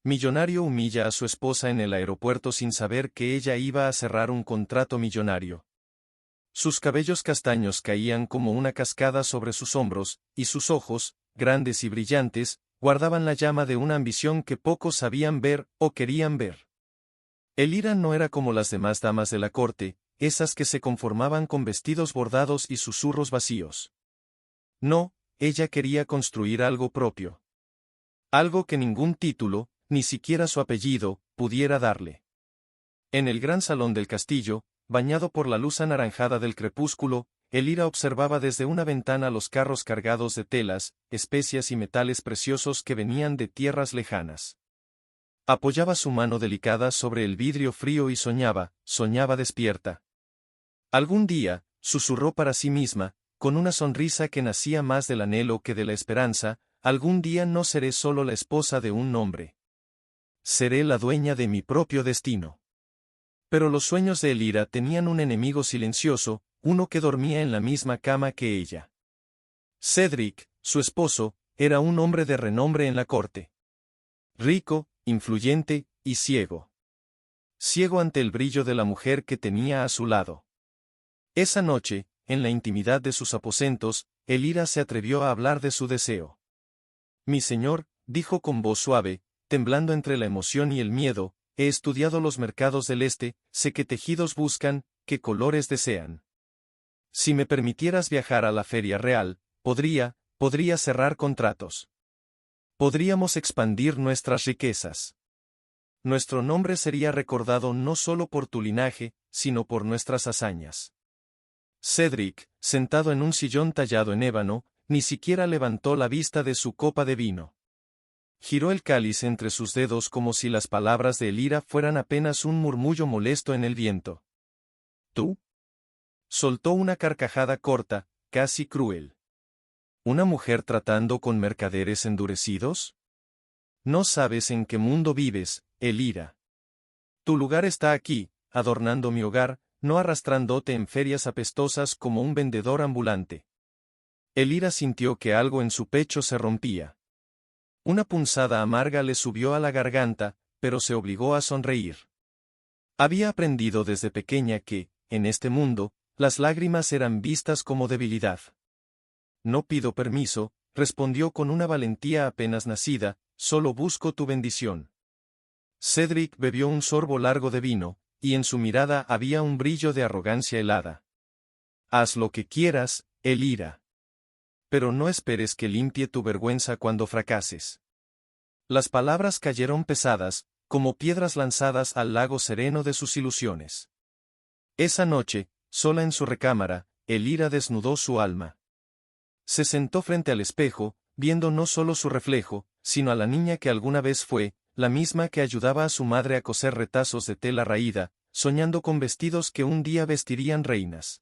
Millonario humilla a su esposa en el aeropuerto sin saber que ella iba a cerrar un contrato millonario. Sus cabellos castaños caían como una cascada sobre sus hombros, y sus ojos, grandes y brillantes, guardaban la llama de una ambición que pocos sabían ver o querían ver. Elira no era como las demás damas de la corte, esas que se conformaban con vestidos bordados y susurros vacíos. No, ella quería construir algo propio. Algo que ningún título, ni siquiera su apellido, pudiera darle. En el gran salón del castillo, bañado por la luz anaranjada del crepúsculo, Elira observaba desde una ventana los carros cargados de telas, especias y metales preciosos que venían de tierras lejanas. Apoyaba su mano delicada sobre el vidrio frío y soñaba despierta. Algún día, susurró para sí misma, con una sonrisa que nacía más del anhelo que de la esperanza, algún día no seré solo la esposa de un hombre. Seré la dueña de mi propio destino. Pero los sueños de Elira tenían un enemigo silencioso, uno que dormía en la misma cama que ella. Cedric, su esposo, era un hombre de renombre en la corte. Rico, influyente, y ciego. Ciego ante el brillo de la mujer que tenía a su lado. Esa noche, en la intimidad de sus aposentos, Elira se atrevió a hablar de su deseo. Mi señor, dijo con voz suave, temblando entre la emoción y el miedo, he estudiado los mercados del este, sé qué tejidos buscan, qué colores desean. Si me permitieras viajar a la feria real, podría cerrar contratos. Podríamos expandir nuestras riquezas. Nuestro nombre sería recordado no solo por tu linaje, sino por nuestras hazañas. Cedric, sentado en un sillón tallado en ébano, ni siquiera levantó la vista de su copa de vino. Giró el cáliz entre sus dedos como si las palabras de Elira fueran apenas un murmullo molesto en el viento. ¿Tú? Soltó una carcajada corta, casi cruel. ¿Una mujer tratando con mercaderes endurecidos? No sabes en qué mundo vives, Elira. Tu lugar está aquí, adornando mi hogar, no arrastrándote en ferias apestosas como un vendedor ambulante. Elira sintió que algo en su pecho se rompía. Una punzada amarga le subió a la garganta, pero se obligó a sonreír. Había aprendido desde pequeña que, en este mundo, las lágrimas eran vistas como debilidad. No pido permiso, respondió con una valentía apenas nacida, solo busco tu bendición. Cedric bebió un sorbo largo de vino, y en su mirada había un brillo de arrogancia helada. Haz lo que quieras, Elira. Pero no esperes que limpie tu vergüenza cuando fracases. Las palabras cayeron pesadas, como piedras lanzadas al lago sereno de sus ilusiones. Esa noche, sola en su recámara, Elira desnudó su alma. Se sentó frente al espejo, viendo no solo su reflejo, sino a la niña que alguna vez fue, la misma que ayudaba a su madre a coser retazos de tela raída, soñando con vestidos que un día vestirían reinas.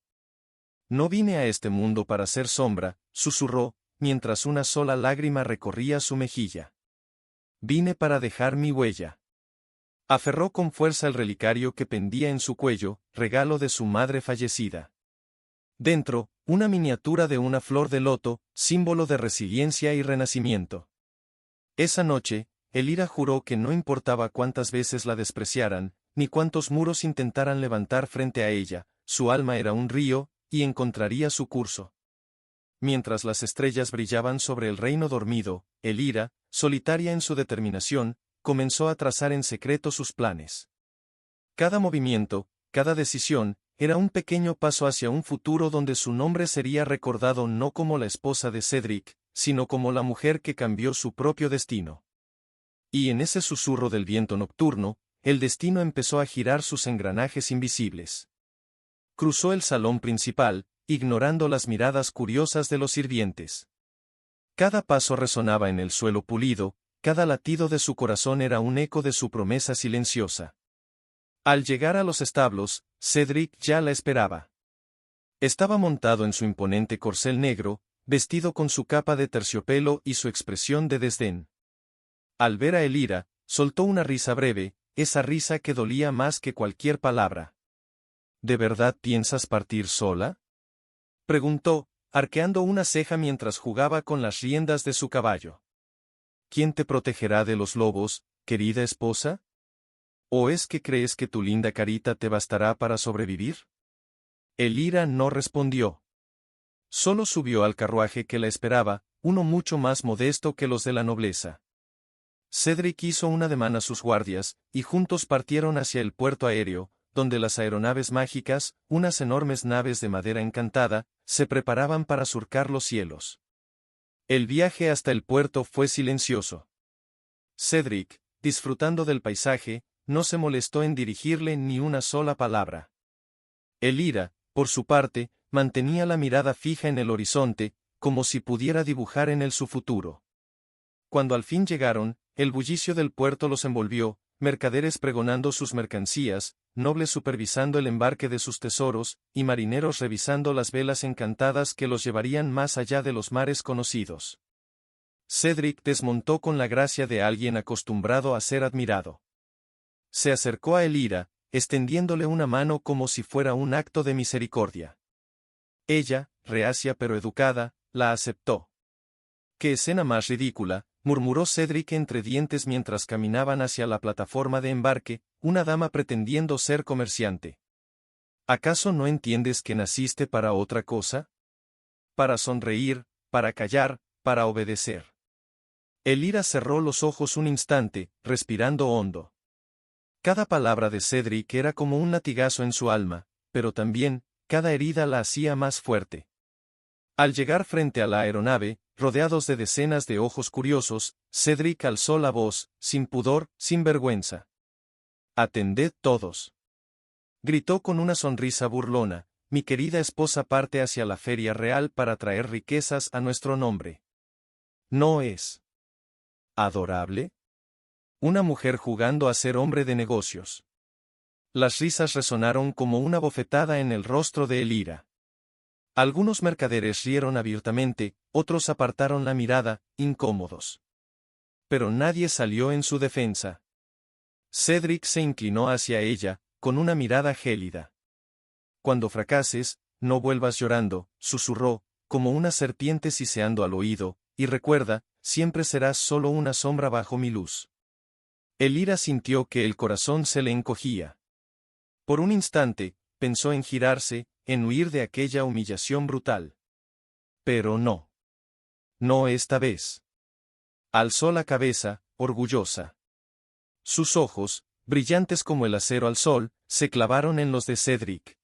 No vine a este mundo para ser sombra, susurró, mientras una sola lágrima recorría su mejilla. Vine para dejar mi huella. Aferró con fuerza el relicario que pendía en su cuello, regalo de su madre fallecida. Dentro, una miniatura de una flor de loto, símbolo de resiliencia y renacimiento. Esa noche, Elira juró que no importaba cuántas veces la despreciaran, ni cuántos muros intentaran levantar frente a ella, su alma era un río, y encontraría su curso. Mientras las estrellas brillaban sobre el reino dormido, Elira, solitaria en su determinación, comenzó a trazar en secreto sus planes. Cada movimiento, cada decisión, era un pequeño paso hacia un futuro donde su nombre sería recordado no como la esposa de Cedric, sino como la mujer que cambió su propio destino. Y en ese susurro del viento nocturno, el destino empezó a girar sus engranajes invisibles. Cruzó el salón principal, ignorando las miradas curiosas de los sirvientes. Cada paso resonaba en el suelo pulido, cada latido de su corazón era un eco de su promesa silenciosa. Al llegar a los establos, Cedric ya la esperaba. Estaba montado en su imponente corcel negro, vestido con su capa de terciopelo y su expresión de desdén. Al ver a Elira, soltó una risa breve, esa risa que dolía más que cualquier palabra. ¿De verdad piensas partir sola?, preguntó, arqueando una ceja mientras jugaba con las riendas de su caballo. ¿Quién te protegerá de los lobos, querida esposa? ¿O es que crees que tu linda carita te bastará para sobrevivir? Elira no respondió. Solo subió al carruaje que la esperaba, uno mucho más modesto que los de la nobleza. Cedric hizo un ademán a sus guardias, y juntos partieron hacia el puerto aéreo, donde las aeronaves mágicas, unas enormes naves de madera encantada, se preparaban para surcar los cielos. El viaje hasta el puerto fue silencioso. Cedric, disfrutando del paisaje, no se molestó en dirigirle ni una sola palabra. Elira, por su parte, mantenía la mirada fija en el horizonte, como si pudiera dibujar en él su futuro. Cuando al fin llegaron, el bullicio del puerto los envolvió, mercaderes pregonando sus mercancías, nobles supervisando el embarque de sus tesoros, y marineros revisando las velas encantadas que los llevarían más allá de los mares conocidos. Cedric desmontó con la gracia de alguien acostumbrado a ser admirado. Se acercó a Elira, extendiéndole una mano como si fuera un acto de misericordia. Ella, reacia pero educada, la aceptó. ¡Qué escena más ridícula!, murmuró Cedric entre dientes mientras caminaban hacia la plataforma de embarque, una dama pretendiendo ser comerciante. ¿Acaso no entiendes que naciste para otra cosa? Para sonreír, para callar, para obedecer. Elira cerró los ojos un instante, respirando hondo. Cada palabra de Cedric era como un latigazo en su alma, pero también, cada herida la hacía más fuerte. Al llegar frente a la aeronave, rodeados de decenas de ojos curiosos, Cedric alzó la voz, sin pudor, sin vergüenza. «Atended todos», gritó con una sonrisa burlona, «mi querida esposa parte hacia la feria real para traer riquezas a nuestro nombre. ¿No es adorable? Una mujer jugando a ser hombre de negocios». Las risas resonaron como una bofetada en el rostro de Elira. Algunos mercaderes rieron abiertamente, otros apartaron la mirada, incómodos. Pero nadie salió en su defensa. Cedric se inclinó hacia ella, con una mirada gélida. «Cuando fracases, no vuelvas llorando», susurró, como una serpiente siseando al oído, «y recuerda, siempre serás solo una sombra bajo mi luz». Elira sintió que el corazón se le encogía. Por un instante, pensó en girarse, en huir de aquella humillación brutal. Pero no. No esta vez. Alzó la cabeza, orgullosa. Sus ojos, brillantes como el acero al sol, se clavaron en los de Cedric.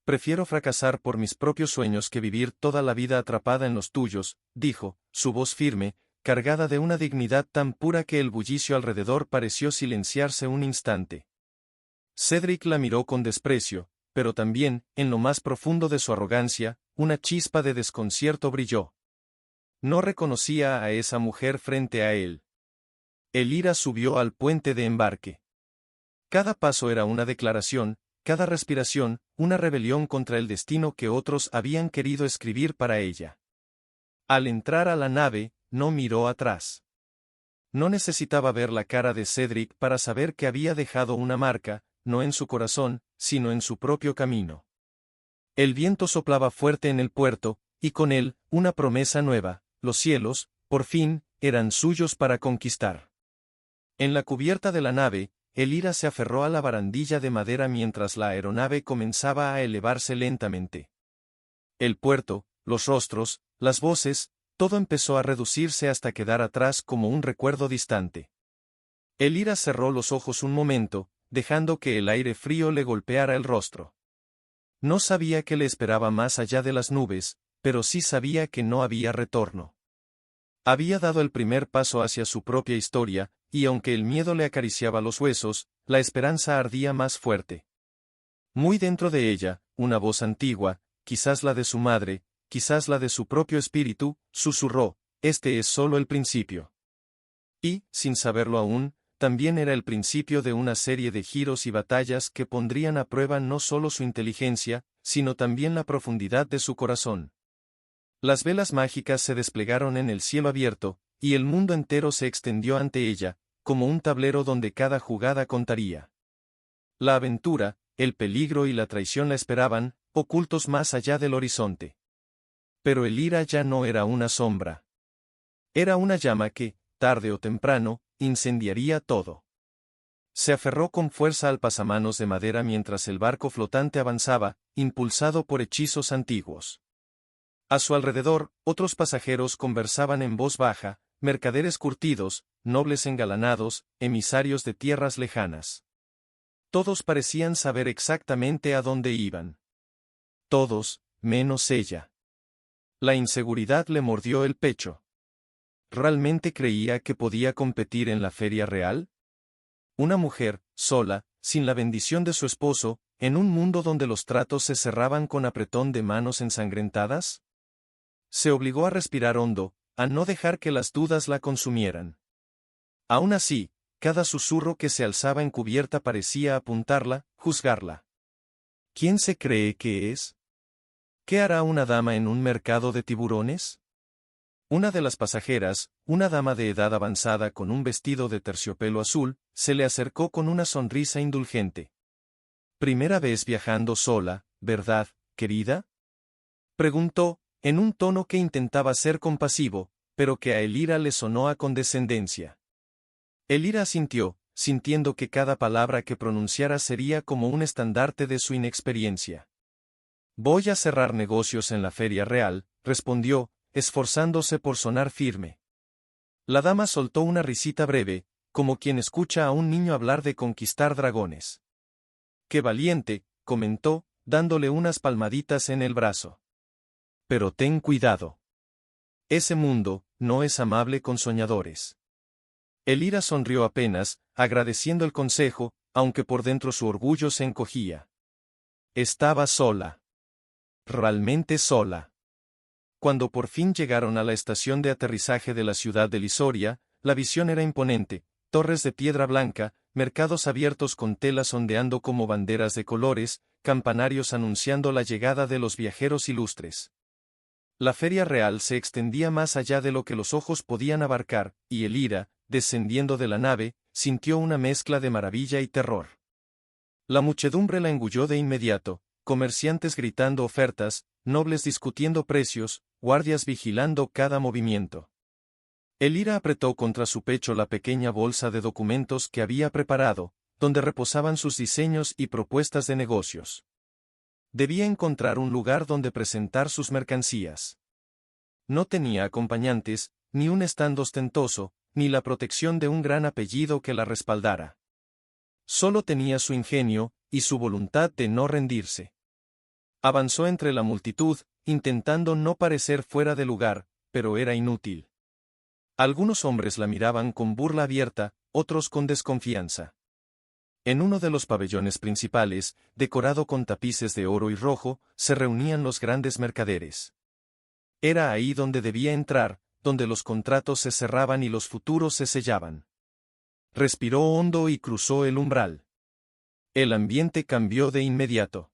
«Prefiero fracasar por mis propios sueños que vivir toda la vida atrapada en los tuyos», dijo, su voz firme, cargada de una dignidad tan pura que el bullicio alrededor pareció silenciarse un instante. Cedric la miró con desprecio, pero también, en lo más profundo de su arrogancia, una chispa de desconcierto brilló. No reconocía a esa mujer frente a él. Elira subió al puente de embarque. Cada paso era una declaración, cada respiración, una rebelión contra el destino que otros habían querido escribir para ella. Al entrar a la nave, no miró atrás. No necesitaba ver la cara de Cedric para saber que había dejado una marca, no en su corazón, sino en su propio camino. El viento soplaba fuerte en el puerto, y con él, una promesa nueva: los cielos, por fin, eran suyos para conquistar. En la cubierta de la nave, Elira se aferró a la barandilla de madera mientras la aeronave comenzaba a elevarse lentamente. El puerto, los rostros, las voces, todo empezó a reducirse hasta quedar atrás como un recuerdo distante. Elira cerró los ojos un momento, dejando que el aire frío le golpeara el rostro. No sabía qué le esperaba más allá de las nubes, pero sí sabía que no había retorno. Había dado el primer paso hacia su propia historia, y aunque el miedo le acariciaba los huesos, la esperanza ardía más fuerte. Muy dentro de ella, una voz antigua, quizás la de su madre, quizás la de su propio espíritu, susurró: «Este es solo el principio». Y, sin saberlo aún, también era el principio de una serie de giros y batallas que pondrían a prueba no solo su inteligencia, sino también la profundidad de su corazón. Las velas mágicas se desplegaron en el cielo abierto, y el mundo entero se extendió ante ella, como un tablero donde cada jugada contaría. La aventura, el peligro y la traición la esperaban, ocultos más allá del horizonte. Pero Elira ya no era una sombra. Era una llama que, tarde o temprano, incendiaría todo. Se aferró con fuerza al pasamanos de madera mientras el barco flotante avanzaba, impulsado por hechizos antiguos. A su alrededor, otros pasajeros conversaban en voz baja, mercaderes curtidos, nobles engalanados, emisarios de tierras lejanas. Todos parecían saber exactamente a dónde iban. Todos, menos ella. La inseguridad le mordió el pecho. ¿Realmente creía que podía competir en la feria real? Una mujer, sola, sin la bendición de su esposo, en un mundo donde los tratos se cerraban con apretón de manos ensangrentadas? Se obligó a respirar hondo, a no dejar que las dudas la consumieran. Aún así, cada susurro que se alzaba en cubierta parecía apuntarla, juzgarla. ¿Quién se cree que es? ¿Qué hará una dama en un mercado de tiburones? Una de las pasajeras, una dama de edad avanzada con un vestido de terciopelo azul, se le acercó con una sonrisa indulgente. ¿Primera vez viajando sola, verdad, querida?, preguntó, en un tono que intentaba ser compasivo, pero que a Elira le sonó a condescendencia. Elira asintió, sintiendo que cada palabra que pronunciara sería como un estandarte de su inexperiencia. Voy a cerrar negocios en la feria real, respondió, esforzándose por sonar firme. La dama soltó una risita breve, como quien escucha a un niño hablar de conquistar dragones. ¡Qué valiente!, comentó, dándole unas palmaditas en el brazo. Pero ten cuidado. Ese mundo no es amable con soñadores. Elira sonrió apenas, agradeciendo el consejo, aunque por dentro su orgullo se encogía. Estaba sola. Realmente sola. Cuando por fin llegaron a la estación de aterrizaje de la ciudad de Lisoria, la visión era imponente: torres de piedra blanca, mercados abiertos con telas ondeando como banderas de colores, campanarios anunciando la llegada de los viajeros ilustres. La feria real se extendía más allá de lo que los ojos podían abarcar, y Elira, descendiendo de la nave, sintió una mezcla de maravilla y terror. La muchedumbre la engulló de inmediato, comerciantes gritando ofertas, nobles discutiendo precios, guardias vigilando cada movimiento. Elira apretó contra su pecho la pequeña bolsa de documentos que había preparado, donde reposaban sus diseños y propuestas de negocios. Debía encontrar un lugar donde presentar sus mercancías. No tenía acompañantes, ni un stand ostentoso, ni la protección de un gran apellido que la respaldara. Solo tenía su ingenio, y su voluntad de no rendirse. Avanzó entre la multitud, intentando no parecer fuera de lugar, pero era inútil. Algunos hombres la miraban con burla abierta, otros con desconfianza. En uno de los pabellones principales, decorado con tapices de oro y rojo, se reunían los grandes mercaderes. Era ahí donde debía entrar, donde los contratos se cerraban y los futuros se sellaban. Respiró hondo y cruzó el umbral. El ambiente cambió de inmediato.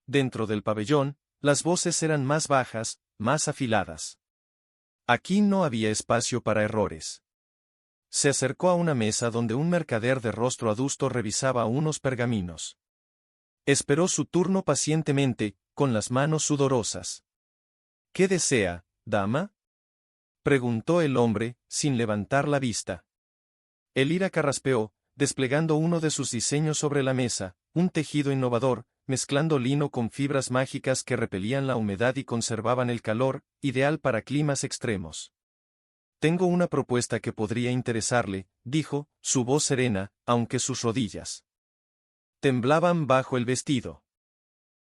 Dentro del pabellón, las voces eran más bajas, más afiladas. Aquí no había espacio para errores. Se acercó a una mesa donde un mercader de rostro adusto revisaba unos pergaminos. Esperó su turno pacientemente, con las manos sudorosas. ¿Qué desea, dama?, preguntó el hombre, sin levantar la vista. Elira carraspeó, desplegando uno de sus diseños sobre la mesa, un tejido innovador, mezclando lino con fibras mágicas que repelían la humedad y conservaban el calor, ideal para climas extremos. Tengo una propuesta que podría interesarle, dijo, su voz serena, aunque sus rodillas temblaban bajo el vestido.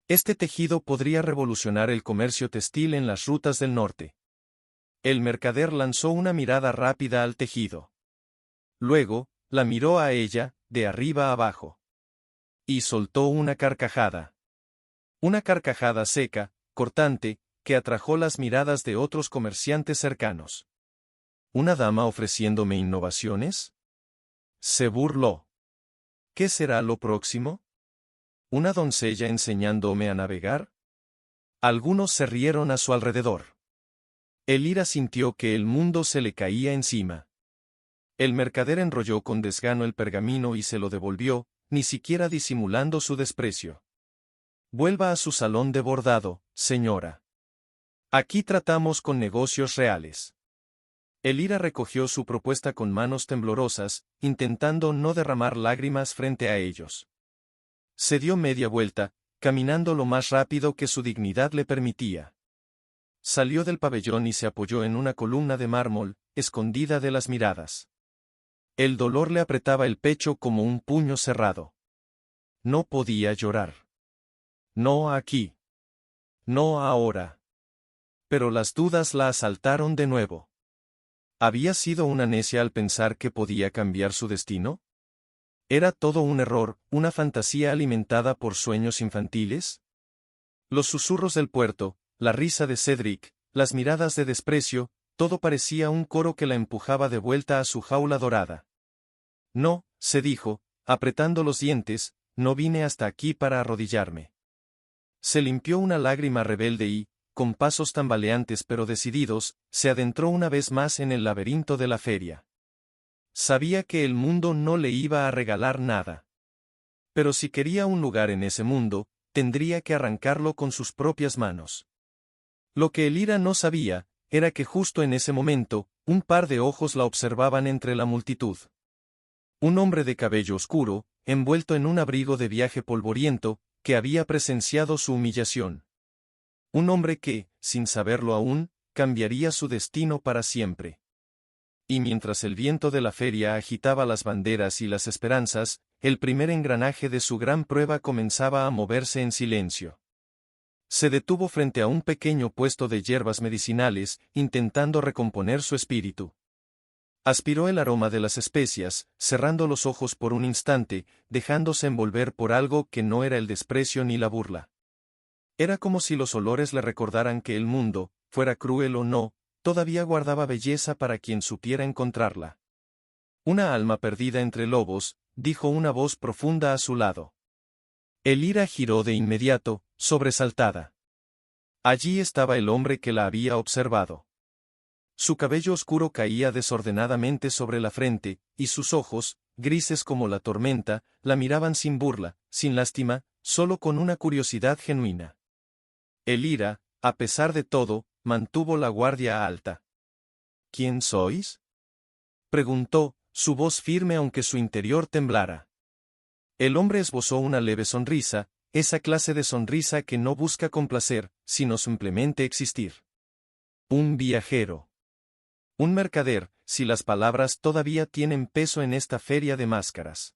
Este tejido podría revolucionar el comercio textil en las rutas del norte. El mercader lanzó una mirada rápida al tejido. Luego, la miró a ella, de arriba a abajo. Y soltó una carcajada. Una carcajada seca, cortante, que atrajo las miradas de otros comerciantes cercanos. ¿Una dama ofreciéndome innovaciones?, se burló. ¿Qué será lo próximo? ¿Una doncella enseñándome a navegar? Algunos se rieron a su alrededor. Elira sintió que el mundo se le caía encima. El mercader enrolló con desgano el pergamino y se lo devolvió, ni siquiera disimulando su desprecio. Vuelva a su salón de bordado, señora. Aquí tratamos con negocios reales. Elira recogió su propuesta con manos temblorosas, intentando no derramar lágrimas frente a ellos. Se dio media vuelta, caminando lo más rápido que su dignidad le permitía. Salió del pabellón y se apoyó en una columna de mármol, escondida de las miradas. El dolor le apretaba el pecho como un puño cerrado. No podía llorar. No aquí. No ahora. Pero las dudas la asaltaron de nuevo. ¿Había sido una necia al pensar que podía cambiar su destino? ¿Era todo un error, una fantasía alimentada por sueños infantiles? Los susurros del puerto, la risa de Cedric, las miradas de desprecio, todo parecía un coro que la empujaba de vuelta a su jaula dorada. No, se dijo, apretando los dientes, no vine hasta aquí para arrodillarme. Se limpió una lágrima rebelde y, con pasos tambaleantes pero decididos, se adentró una vez más en el laberinto de la feria. Sabía que el mundo no le iba a regalar nada. Pero si quería un lugar en ese mundo, tendría que arrancarlo con sus propias manos. Lo que Elira no sabía, era que justo en ese momento, un par de ojos la observaban entre la multitud. Un hombre de cabello oscuro, envuelto en un abrigo de viaje polvoriento, que había presenciado su humillación. Un hombre que, sin saberlo aún, cambiaría su destino para siempre. Y mientras el viento de la feria agitaba las banderas y las esperanzas, el primer engranaje de su gran prueba comenzaba a moverse en silencio. Se detuvo frente a un pequeño puesto de hierbas medicinales, intentando recomponer su espíritu. Aspiró el aroma de las especias, cerrando los ojos por un instante, dejándose envolver por algo que no era el desprecio ni la burla. Era como si los olores le recordaran que el mundo, fuera cruel o no, todavía guardaba belleza para quien supiera encontrarla. Una alma perdida entre lobos, dijo una voz profunda a su lado. Elira giró de inmediato, sobresaltada. Allí estaba el hombre que la había observado. Su cabello oscuro caía desordenadamente sobre la frente, y sus ojos, grises como la tormenta, la miraban sin burla, sin lástima, solo con una curiosidad genuina. Elira, a pesar de todo, mantuvo la guardia alta. ¿Quién sois?, preguntó, su voz firme aunque su interior temblara. El hombre esbozó una leve sonrisa, esa clase de sonrisa que no busca complacer, sino simplemente existir. Un viajero. Un mercader, si las palabras todavía tienen peso en esta feria de máscaras.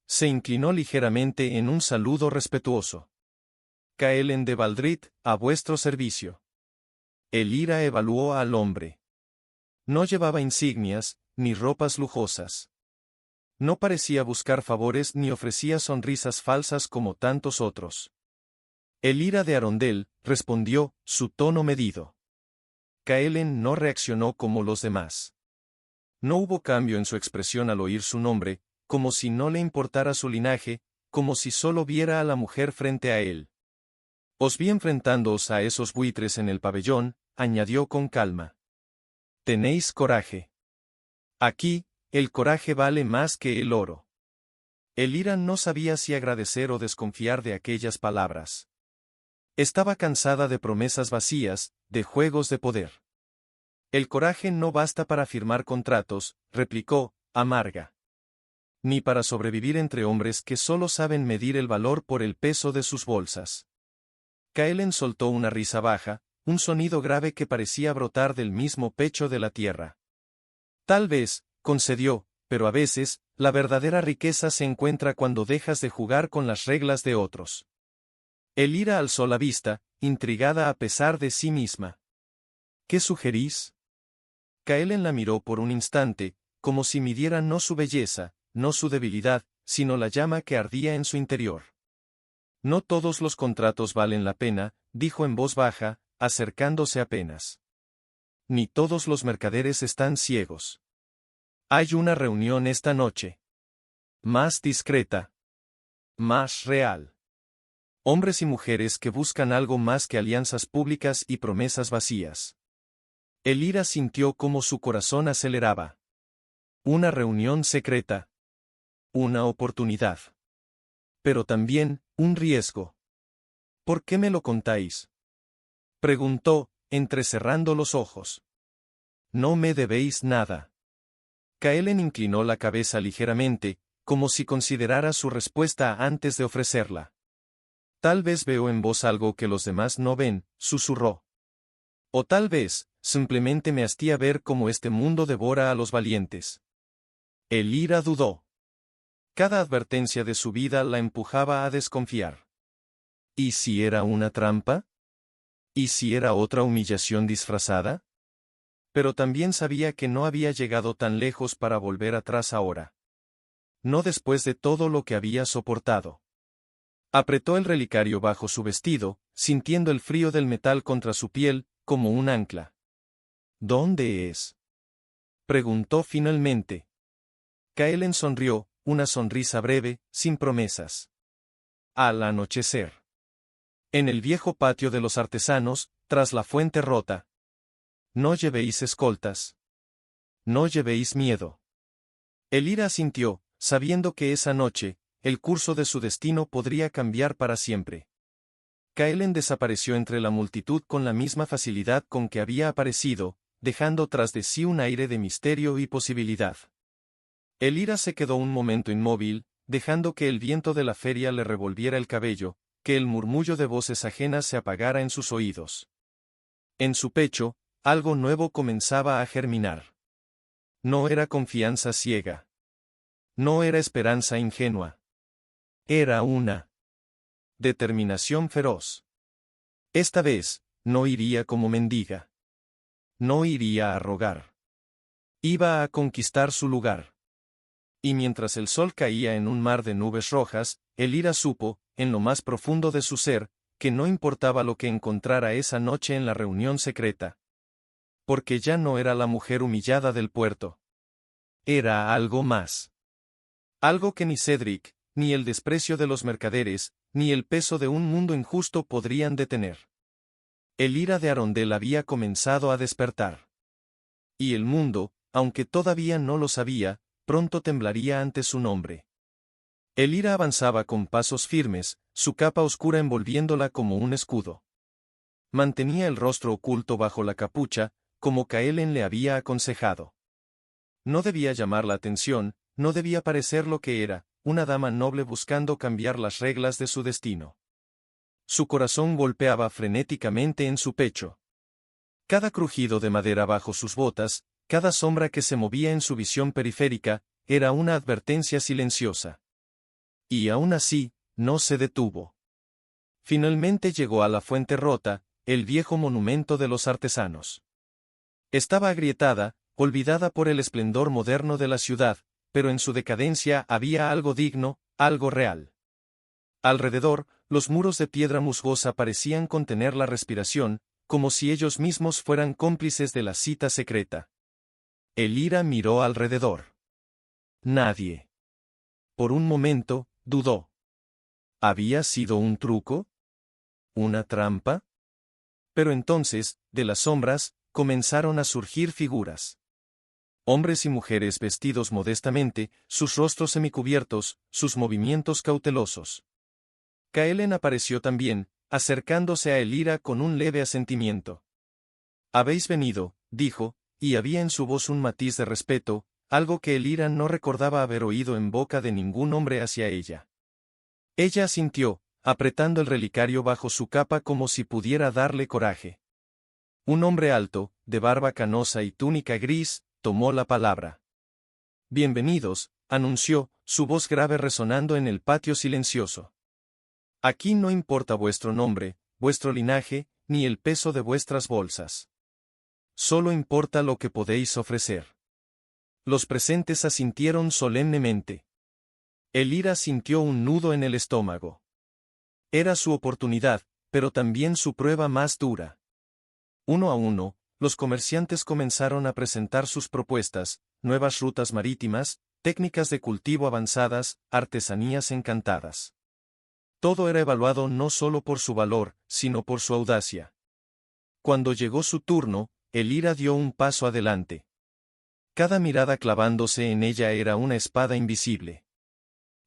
Se inclinó ligeramente en un saludo respetuoso. Kaelen de Baldrit, a vuestro servicio. Elira evaluó al hombre. No llevaba insignias, ni ropas lujosas. No parecía buscar favores ni ofrecía sonrisas falsas como tantos otros. Elira de Arondel, respondió, su tono medido. Kaelen no reaccionó como los demás. No hubo cambio en su expresión al oír su nombre, como si no le importara su linaje, como si solo viera a la mujer frente a él. Os vi enfrentándoos a esos buitres en el pabellón, añadió con calma. Tenéis coraje. Aquí, el coraje vale más que el oro. Elira no sabía si agradecer o desconfiar de aquellas palabras. Estaba cansada de promesas vacías, de juegos de poder. El coraje no basta para firmar contratos, replicó, amarga. Ni para sobrevivir entre hombres que solo saben medir el valor por el peso de sus bolsas. Kaelen soltó una risa baja, un sonido grave que parecía brotar del mismo pecho de la tierra. Tal vez, concedió, pero a veces, la verdadera riqueza se encuentra cuando dejas de jugar con las reglas de otros. Elira alzó la vista, intrigada a pesar de sí misma. ¿Qué sugerís? Kaelen la miró por un instante, como si midiera no su belleza, no su debilidad, sino la llama que ardía en su interior. No todos los contratos valen la pena, dijo en voz baja, acercándose apenas. Ni todos los mercaderes están ciegos. Hay una reunión esta noche. Más discreta. Más real. Hombres y mujeres que buscan algo más que alianzas públicas y promesas vacías. Elira sintió cómo su corazón aceleraba. Una reunión secreta. Una oportunidad. Pero también, un riesgo. ¿Por qué me lo contáis?, preguntó, entrecerrando los ojos. No me debéis nada. Kaelen inclinó la cabeza ligeramente, como si considerara su respuesta antes de ofrecerla. Tal vez veo en vos algo que los demás no ven, susurró. O tal vez, simplemente me hastía ver cómo este mundo devora a los valientes. Elira dudó. Cada advertencia de su vida la empujaba a desconfiar. ¿Y si era una trampa? ¿Y si era otra humillación disfrazada? Pero también sabía que no había llegado tan lejos para volver atrás ahora. No después de todo lo que había soportado. Apretó el relicario bajo su vestido, sintiendo el frío del metal contra su piel, como un ancla. ¿Dónde es? Preguntó finalmente. Kaelen sonrió, una sonrisa breve, sin promesas. Al anochecer. En el viejo patio de los artesanos, tras la fuente rota. No llevéis escoltas. No llevéis miedo. Elira asintió, sabiendo que esa noche, el curso de su destino podría cambiar para siempre. Kaelen desapareció entre la multitud con la misma facilidad con que había aparecido, dejando tras de sí un aire de misterio y posibilidad. Elira se quedó un momento inmóvil, dejando que el viento de la feria le revolviera el cabello, que el murmullo de voces ajenas se apagara en sus oídos. En su pecho, algo nuevo comenzaba a germinar. No era confianza ciega. No era esperanza ingenua. Era una determinación feroz. Esta vez, no iría como mendiga. No iría a rogar. Iba a conquistar su lugar. Y mientras el sol caía en un mar de nubes rojas, Elira supo, en lo más profundo de su ser, que no importaba lo que encontrara esa noche en la reunión secreta. Porque ya no era la mujer humillada del puerto. Era algo más. Algo que ni Cedric, ni el desprecio de los mercaderes, ni el peso de un mundo injusto podrían detener. El ira de Arondel había comenzado a despertar. Y el mundo, aunque todavía no lo sabía, pronto temblaría ante su nombre. El ira avanzaba con pasos firmes, su capa oscura envolviéndola como un escudo. Mantenía el rostro oculto bajo la capucha, como Kaelen le había aconsejado. No debía llamar la atención, no debía parecer lo que era, una dama noble buscando cambiar las reglas de su destino. Su corazón golpeaba frenéticamente en su pecho. Cada crujido de madera bajo sus botas, cada sombra que se movía en su visión periférica, era una advertencia silenciosa. Y aún así, no se detuvo. Finalmente llegó a la fuente rota, el viejo monumento de los artesanos. Estaba agrietada, olvidada por el esplendor moderno de la ciudad, pero en su decadencia había algo digno, algo real. Alrededor, los muros de piedra musgosa parecían contener la respiración, como si ellos mismos fueran cómplices de la cita secreta. Elira miró alrededor. Nadie. Por un momento, dudó. ¿Había sido un truco? ¿Una trampa? Pero entonces, de las sombras, comenzaron a surgir figuras. Hombres y mujeres vestidos modestamente, sus rostros semicubiertos, sus movimientos cautelosos. Kaelen apareció también, acercándose a Elira con un leve asentimiento. «Habéis venido», dijo, y había en su voz un matiz de respeto, algo que Elira no recordaba haber oído en boca de ningún hombre hacia ella. Ella asintió, apretando el relicario bajo su capa como si pudiera darle coraje. Un hombre alto, de barba canosa y túnica gris, tomó la palabra. «Bienvenidos», anunció, su voz grave resonando en el patio silencioso. «Aquí no importa vuestro nombre, vuestro linaje, ni el peso de vuestras bolsas. Solo importa lo que podéis ofrecer». Los presentes asintieron solemnemente. Elira sintió un nudo en el estómago. Era su oportunidad, pero también su prueba más dura. Uno a uno, los comerciantes comenzaron a presentar sus propuestas, nuevas rutas marítimas, técnicas de cultivo avanzadas, artesanías encantadas. Todo era evaluado no solo por su valor, sino por su audacia. Cuando llegó su turno, Elira dio un paso adelante. Cada mirada clavándose en ella era una espada invisible.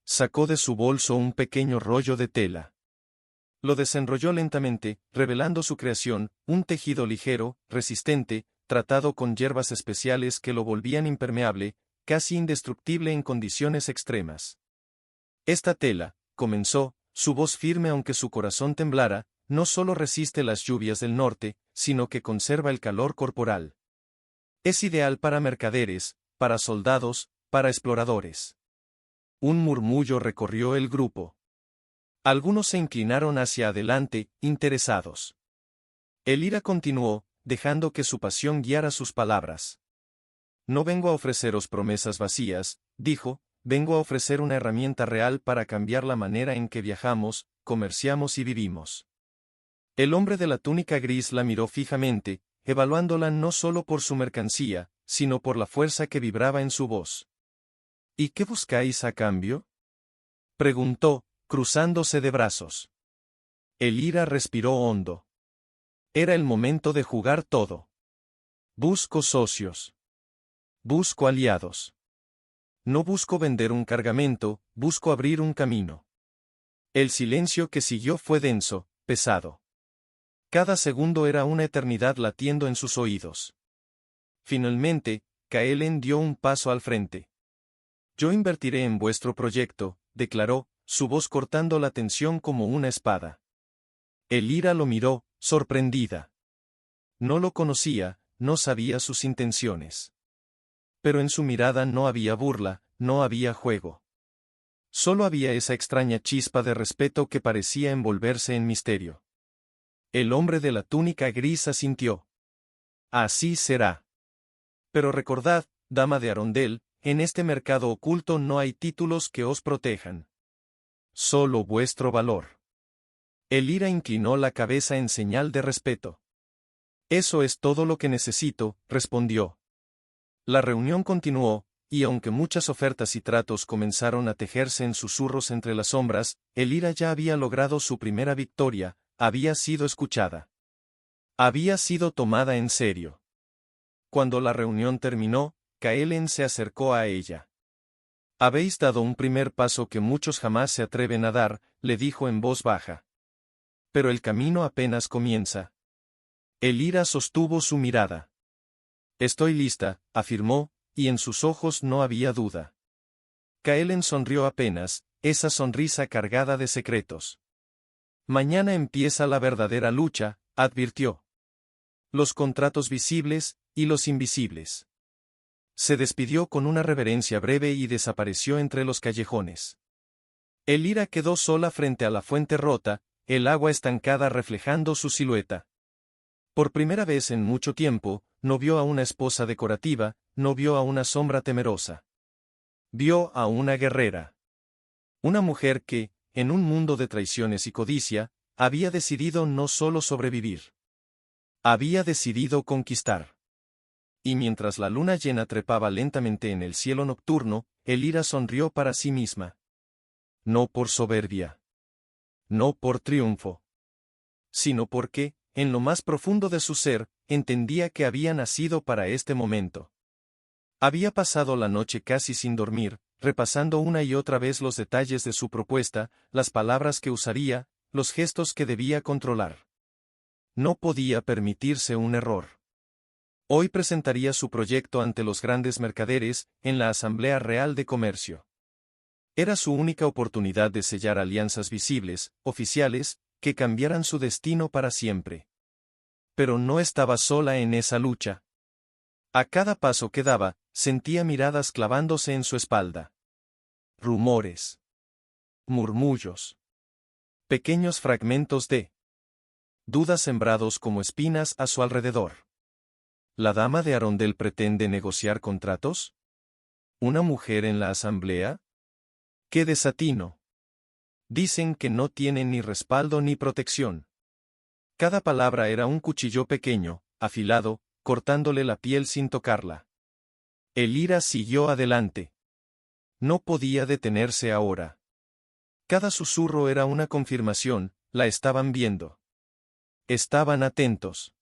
Sacó de su bolso un pequeño rollo de tela. Lo desenrolló lentamente, revelando su creación, un tejido ligero, resistente, tratado con hierbas especiales que lo volvían impermeable, casi indestructible en condiciones extremas. Esta tela, comenzó, su voz firme aunque su corazón temblara, no solo resiste las lluvias del norte, sino que conserva el calor corporal. Es ideal para mercaderes, para soldados, para exploradores. Un murmullo recorrió el grupo. Algunos se inclinaron hacia adelante, interesados. El Ira continuó, dejando que su pasión guiara sus palabras. No vengo a ofreceros promesas vacías, dijo, vengo a ofrecer una herramienta real para cambiar la manera en que viajamos, comerciamos y vivimos. El hombre de la túnica gris la miró fijamente, evaluándola no solo por su mercancía, sino por la fuerza que vibraba en su voz. ¿Y qué buscáis a cambio?, preguntó, cruzándose de brazos. El Ira respiró hondo. Era el momento de jugar todo. Busco socios. Busco aliados. No busco vender un cargamento, busco abrir un camino. El silencio que siguió fue denso, pesado. Cada segundo era una eternidad latiendo en sus oídos. Finalmente, Kaelen dio un paso al frente. Yo invertiré en vuestro proyecto, declaró, su voz cortando la tensión como una espada. El Ira lo miró, sorprendida. No lo conocía, no sabía sus intenciones. Pero en su mirada no había burla, no había juego. Solo había esa extraña chispa de respeto que parecía envolverse en misterio. El hombre de la túnica gris asintió. Así será. Pero recordad, dama de Arondel, en este mercado oculto no hay títulos que os protejan. Solo vuestro valor. El Ira inclinó la cabeza en señal de respeto. Eso es todo lo que necesito, respondió. La reunión continuó, y aunque muchas ofertas y tratos comenzaron a tejerse en susurros entre las sombras, el Ira ya había logrado su primera victoria, había sido escuchada. Había sido tomada en serio. Cuando la reunión terminó, Kaelen se acercó a ella. Habéis dado un primer paso que muchos jamás se atreven a dar, le dijo en voz baja. Pero el camino apenas comienza. El Ira sostuvo su mirada. Estoy lista, afirmó, y en sus ojos no había duda. Kaelen sonrió apenas, esa sonrisa cargada de secretos. Mañana empieza la verdadera lucha, advirtió. Los contratos visibles, y los invisibles. Se despidió con una reverencia breve y desapareció entre los callejones. El Ira quedó sola frente a la fuente rota, el agua estancada reflejando su silueta. Por primera vez en mucho tiempo, no vio a una esposa decorativa, no vio a una sombra temerosa. Vio a una guerrera. Una mujer que, en un mundo de traiciones y codicia, había decidido no solo sobrevivir. Había decidido conquistar. Y mientras la luna llena trepaba lentamente en el cielo nocturno, el Ira sonrió para sí misma. No por soberbia. No por triunfo. Sino porque, en lo más profundo de su ser, entendía que había nacido para este momento. Había pasado la noche casi sin dormir, repasando una y otra vez los detalles de su propuesta, las palabras que usaría, los gestos que debía controlar. No podía permitirse un error. Hoy presentaría su proyecto ante los grandes mercaderes, en la Asamblea Real de Comercio. Era su única oportunidad de sellar alianzas visibles, oficiales, que cambiaran su destino para siempre. Pero no estaba sola en esa lucha. A cada paso que daba, sentía miradas clavándose en su espalda. Rumores. Murmullos. Pequeños fragmentos de dudas sembrados como espinas a su alrededor. ¿La dama de Arondel pretende negociar contratos? ¿Una mujer en la asamblea? ¡Qué desatino! Dicen que no tiene ni respaldo ni protección. Cada palabra era un cuchillo pequeño, afilado, cortándole la piel sin tocarla. El Ira siguió adelante. No podía detenerse ahora. Cada susurro era una confirmación, la estaban viendo. Estaban atentos.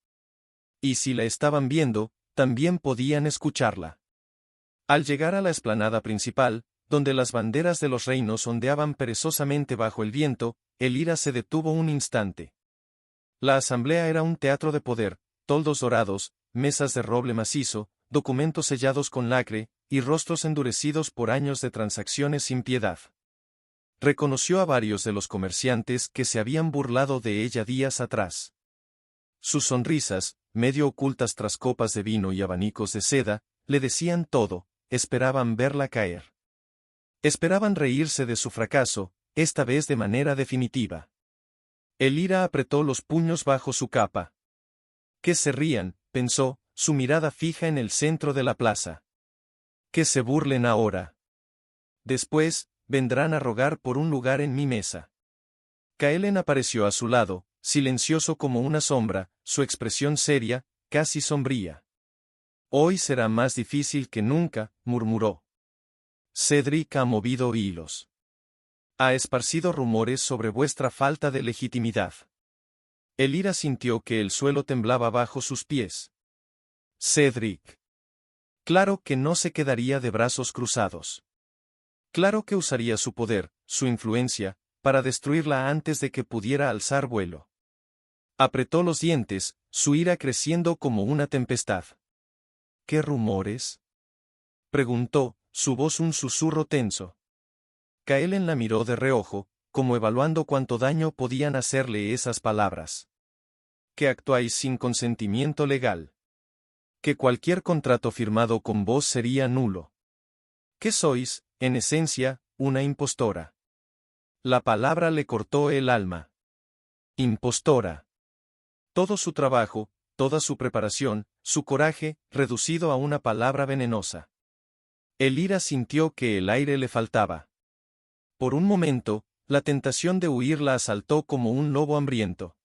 Y si la estaban viendo, también podían escucharla. Al llegar a la explanada principal, donde las banderas de los reinos ondeaban perezosamente bajo el viento, el Ira se detuvo un instante. La asamblea era un teatro de poder, toldos dorados, mesas de roble macizo, documentos sellados con lacre, y rostros endurecidos por años de transacciones sin piedad. Reconoció a varios de los comerciantes que se habían burlado de ella días atrás. Sus sonrisas, medio ocultas tras copas de vino y abanicos de seda, le decían todo, esperaban verla caer. Esperaban reírse de su fracaso, esta vez de manera definitiva. Elira apretó los puños bajo su capa. Que se rían, pensó, su mirada fija en el centro de la plaza. Que se burlen ahora. Después, vendrán a rogar por un lugar en mi mesa. Kaelen apareció a su lado, silencioso como una sombra, su expresión seria, casi sombría. Hoy será más difícil que nunca, murmuró. Cedric ha movido hilos. Ha esparcido rumores sobre vuestra falta de legitimidad. Elira sintió que el suelo temblaba bajo sus pies. Cedric. Claro que no se quedaría de brazos cruzados. Claro que usaría su poder, su influencia, para destruirla antes de que pudiera alzar vuelo. Apretó los dientes, su ira creciendo como una tempestad. ¿Qué rumores? Preguntó, su voz un susurro tenso. Kaelen la miró de reojo, como evaluando cuánto daño podían hacerle esas palabras. Que actuáis sin consentimiento legal. Que cualquier contrato firmado con vos sería nulo. Que sois, en esencia, una impostora. La palabra le cortó el alma. Impostora. Todo su trabajo, toda su preparación, su coraje, reducido a una palabra venenosa. Elira sintió que el aire le faltaba. Por un momento, la tentación de huir la asaltó como un lobo hambriento.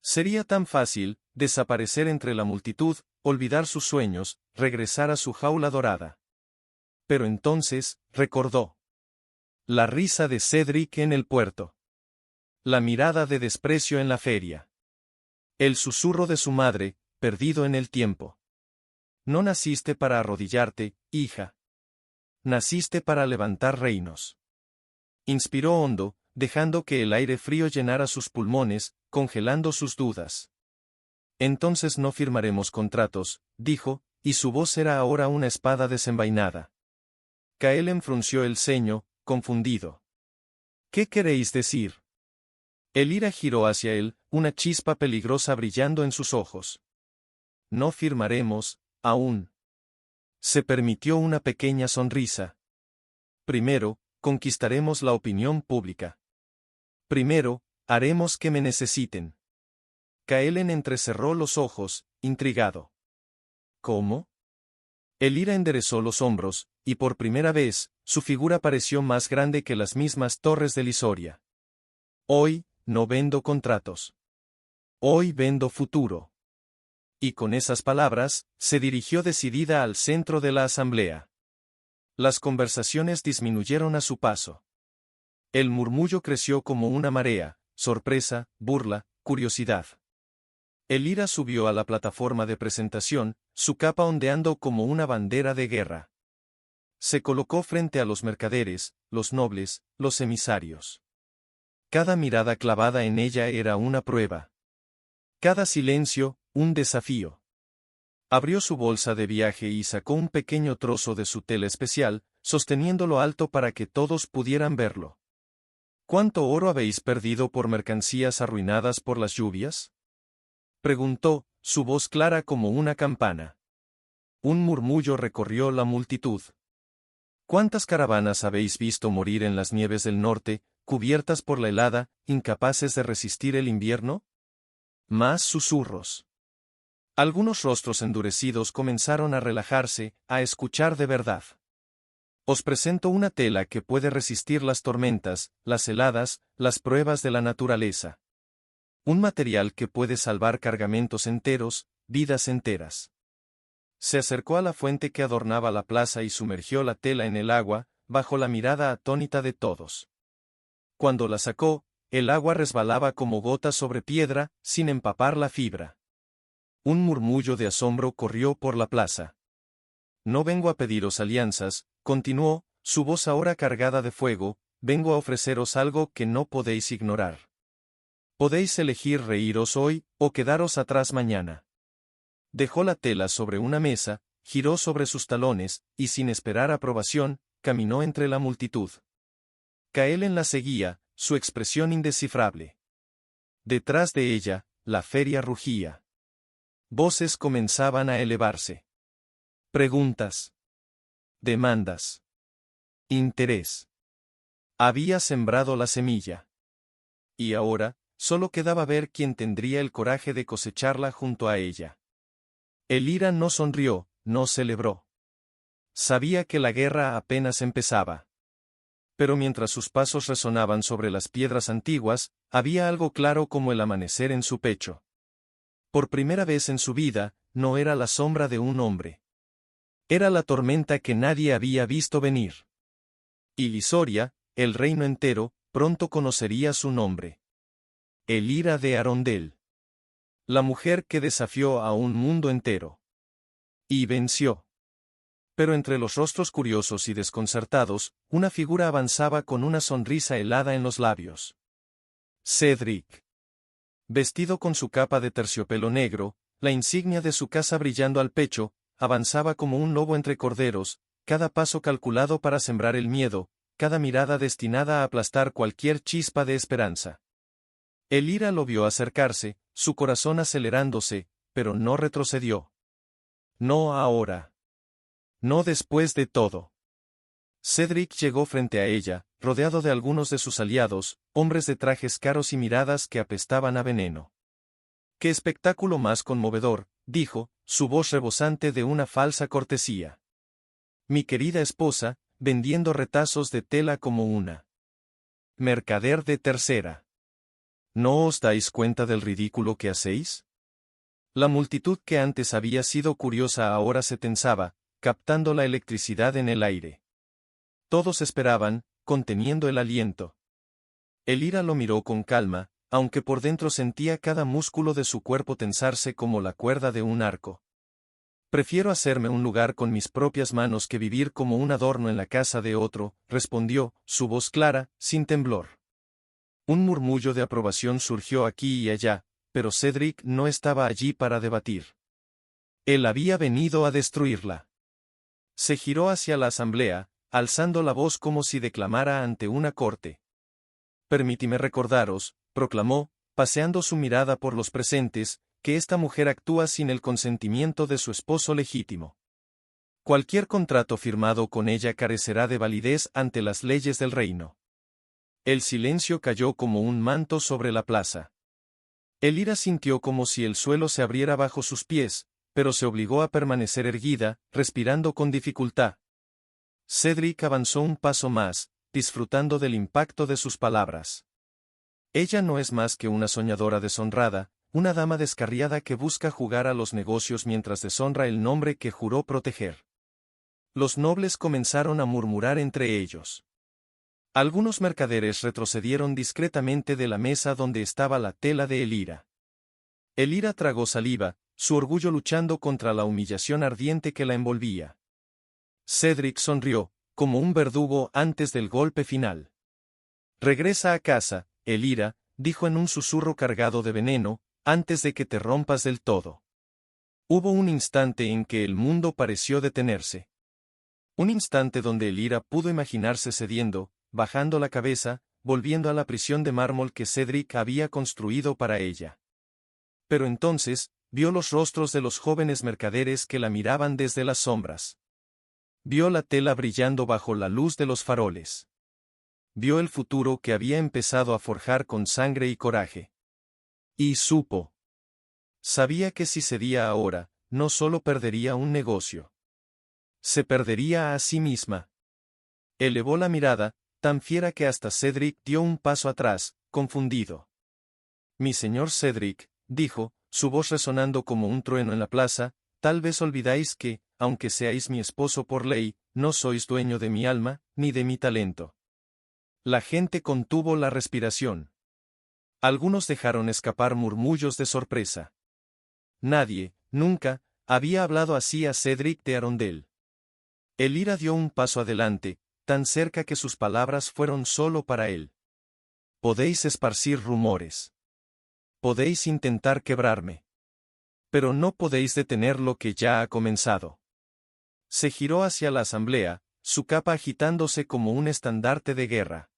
Sería tan fácil, desaparecer entre la multitud, olvidar sus sueños, regresar a su jaula dorada. Pero entonces, recordó. La risa de Cedric en el puerto. La mirada de desprecio en la feria. El susurro de su madre, perdido en el tiempo. No naciste para arrodillarte, hija. Naciste para levantar reinos. Inspiró hondo, dejando que el aire frío llenara sus pulmones, congelando sus dudas. Entonces no firmaremos contratos, dijo, y su voz era ahora una espada desenvainada. Kaelen frunció el ceño, confundido. ¿Qué queréis decir? Elira giró hacia él, una chispa peligrosa brillando en sus ojos. No firmaremos, aún. Se permitió una pequeña sonrisa. Primero, conquistaremos la opinión pública. Primero, haremos que me necesiten. Kaelen entrecerró los ojos, intrigado. ¿Cómo? Elira enderezó los hombros, y por primera vez, su figura pareció más grande que las mismas torres de Lisoria. Hoy, no vendo contratos. Hoy vendo futuro. Y con esas palabras, se dirigió decidida al centro de la asamblea. Las conversaciones disminuyeron a su paso. El murmullo creció como una marea, sorpresa, burla, curiosidad. Elira subió a la plataforma de presentación, su capa ondeando como una bandera de guerra. Se colocó frente a los mercaderes, los nobles, los emisarios. Cada mirada clavada en ella era una prueba. Cada silencio, un desafío. Abrió su bolsa de viaje y sacó un pequeño trozo de su tela especial, sosteniéndolo alto para que todos pudieran verlo. ¿Cuánto oro habéis perdido por mercancías arruinadas por las lluvias? Preguntó, su voz clara como una campana. Un murmullo recorrió la multitud. ¿Cuántas caravanas habéis visto morir en las nieves del norte, cubiertas por la helada, incapaces de resistir el invierno? Más susurros. Algunos rostros endurecidos comenzaron a relajarse, a escuchar de verdad. Os presento una tela que puede resistir las tormentas, las heladas, las pruebas de la naturaleza. Un material que puede salvar cargamentos enteros, vidas enteras. Se acercó a la fuente que adornaba la plaza y sumergió la tela en el agua, bajo la mirada atónita de todos. Cuando la sacó, el agua resbalaba como gotas sobre piedra, sin empapar la fibra. Un murmullo de asombro corrió por la plaza. No vengo a pediros alianzas, continuó, su voz ahora cargada de fuego, vengo a ofreceros algo que no podéis ignorar. Podéis elegir reíros hoy, o quedaros atrás mañana. Dejó la tela sobre una mesa, giró sobre sus talones, y sin esperar aprobación, caminó entre la multitud. Kaelen la seguía, su expresión indescifrable. Detrás de ella, la feria rugía. Voces comenzaban a elevarse. Preguntas. Demandas. Interés. Había sembrado la semilla. Y ahora, solo quedaba ver quién tendría el coraje de cosecharla junto a ella. Elira no sonrió, no celebró. Sabía que la guerra apenas empezaba. Pero mientras sus pasos resonaban sobre las piedras antiguas, había algo claro como el amanecer en su pecho. Por primera vez en su vida, no era la sombra de un hombre. Era la tormenta que nadie había visto venir. Y Lisoria, el reino entero, pronto conocería su nombre. Elira de Arondel. La mujer que desafió a un mundo entero. Y venció. Pero entre los rostros curiosos y desconcertados, una figura avanzaba con una sonrisa helada en los labios. Cedric. Vestido con su capa de terciopelo negro, la insignia de su casa brillando al pecho, avanzaba como un lobo entre corderos, cada paso calculado para sembrar el miedo, cada mirada destinada a aplastar cualquier chispa de esperanza. Elira lo vio acercarse, su corazón acelerándose, pero no retrocedió. No ahora. No después de todo. Cedric llegó frente a ella, rodeado de algunos de sus aliados, hombres de trajes caros y miradas que apestaban a veneno. ¡Qué espectáculo más conmovedor!, dijo, su voz rebosante de una falsa cortesía. Mi querida esposa, vendiendo retazos de tela como una mercader de tercera. ¿No os dais cuenta del ridículo que hacéis? La multitud que antes había sido curiosa ahora se tensaba, captando la electricidad en el aire. Todos esperaban, conteniendo el aliento. Elira lo miró con calma, aunque por dentro sentía cada músculo de su cuerpo tensarse como la cuerda de un arco. Prefiero hacerme un lugar con mis propias manos que vivir como un adorno en la casa de otro, respondió, su voz clara, sin temblor. Un murmullo de aprobación surgió aquí y allá, pero Cedric no estaba allí para debatir. Él había venido a destruirla. Se giró hacia la asamblea, alzando la voz como si declamara ante una corte. Permíteme recordaros, proclamó, paseando su mirada por los presentes, que esta mujer actúa sin el consentimiento de su esposo legítimo. Cualquier contrato firmado con ella carecerá de validez ante las leyes del reino. El silencio cayó como un manto sobre la plaza. Elira sintió como si el suelo se abriera bajo sus pies, pero se obligó a permanecer erguida, respirando con dificultad. Cedric avanzó un paso más, disfrutando del impacto de sus palabras. Ella no es más que una soñadora deshonrada, una dama descarriada que busca jugar a los negocios mientras deshonra el nombre que juró proteger. Los nobles comenzaron a murmurar entre ellos. Algunos mercaderes retrocedieron discretamente de la mesa donde estaba la tela de Elira. Elira tragó saliva, su orgullo luchando contra la humillación ardiente que la envolvía. Cedric sonrió, como un verdugo antes del golpe final. Regresa a casa, Elira, dijo en un susurro cargado de veneno, antes de que te rompas del todo. Hubo un instante en que el mundo pareció detenerse. Un instante donde Elira pudo imaginarse cediendo, bajando la cabeza, volviendo a la prisión de mármol que Cedric había construido para ella. Pero entonces, vio los rostros de los jóvenes mercaderes que la miraban desde las sombras. Vio la tela brillando bajo la luz de los faroles. Vio el futuro que había empezado a forjar con sangre y coraje. Y supo. Sabía que si cedía ahora, no solo perdería un negocio. Se perdería a sí misma. Elevó la mirada, tan fiera que hasta Cedric dio un paso atrás, confundido. Mi señor Cedric, dijo, su voz resonando como un trueno en la plaza, tal vez olvidáis que, aunque seáis mi esposo por ley, no sois dueño de mi alma, ni de mi talento. La gente contuvo la respiración. Algunos dejaron escapar murmullos de sorpresa. Nadie, nunca, había hablado así a Cedric de Arondel. Elira dio un paso adelante, tan cerca que sus palabras fueron solo para él. Podéis esparcir rumores. Podéis intentar quebrarme. Pero no podéis detener lo que ya ha comenzado. Se giró hacia la asamblea, su capa agitándose como un estandarte de guerra.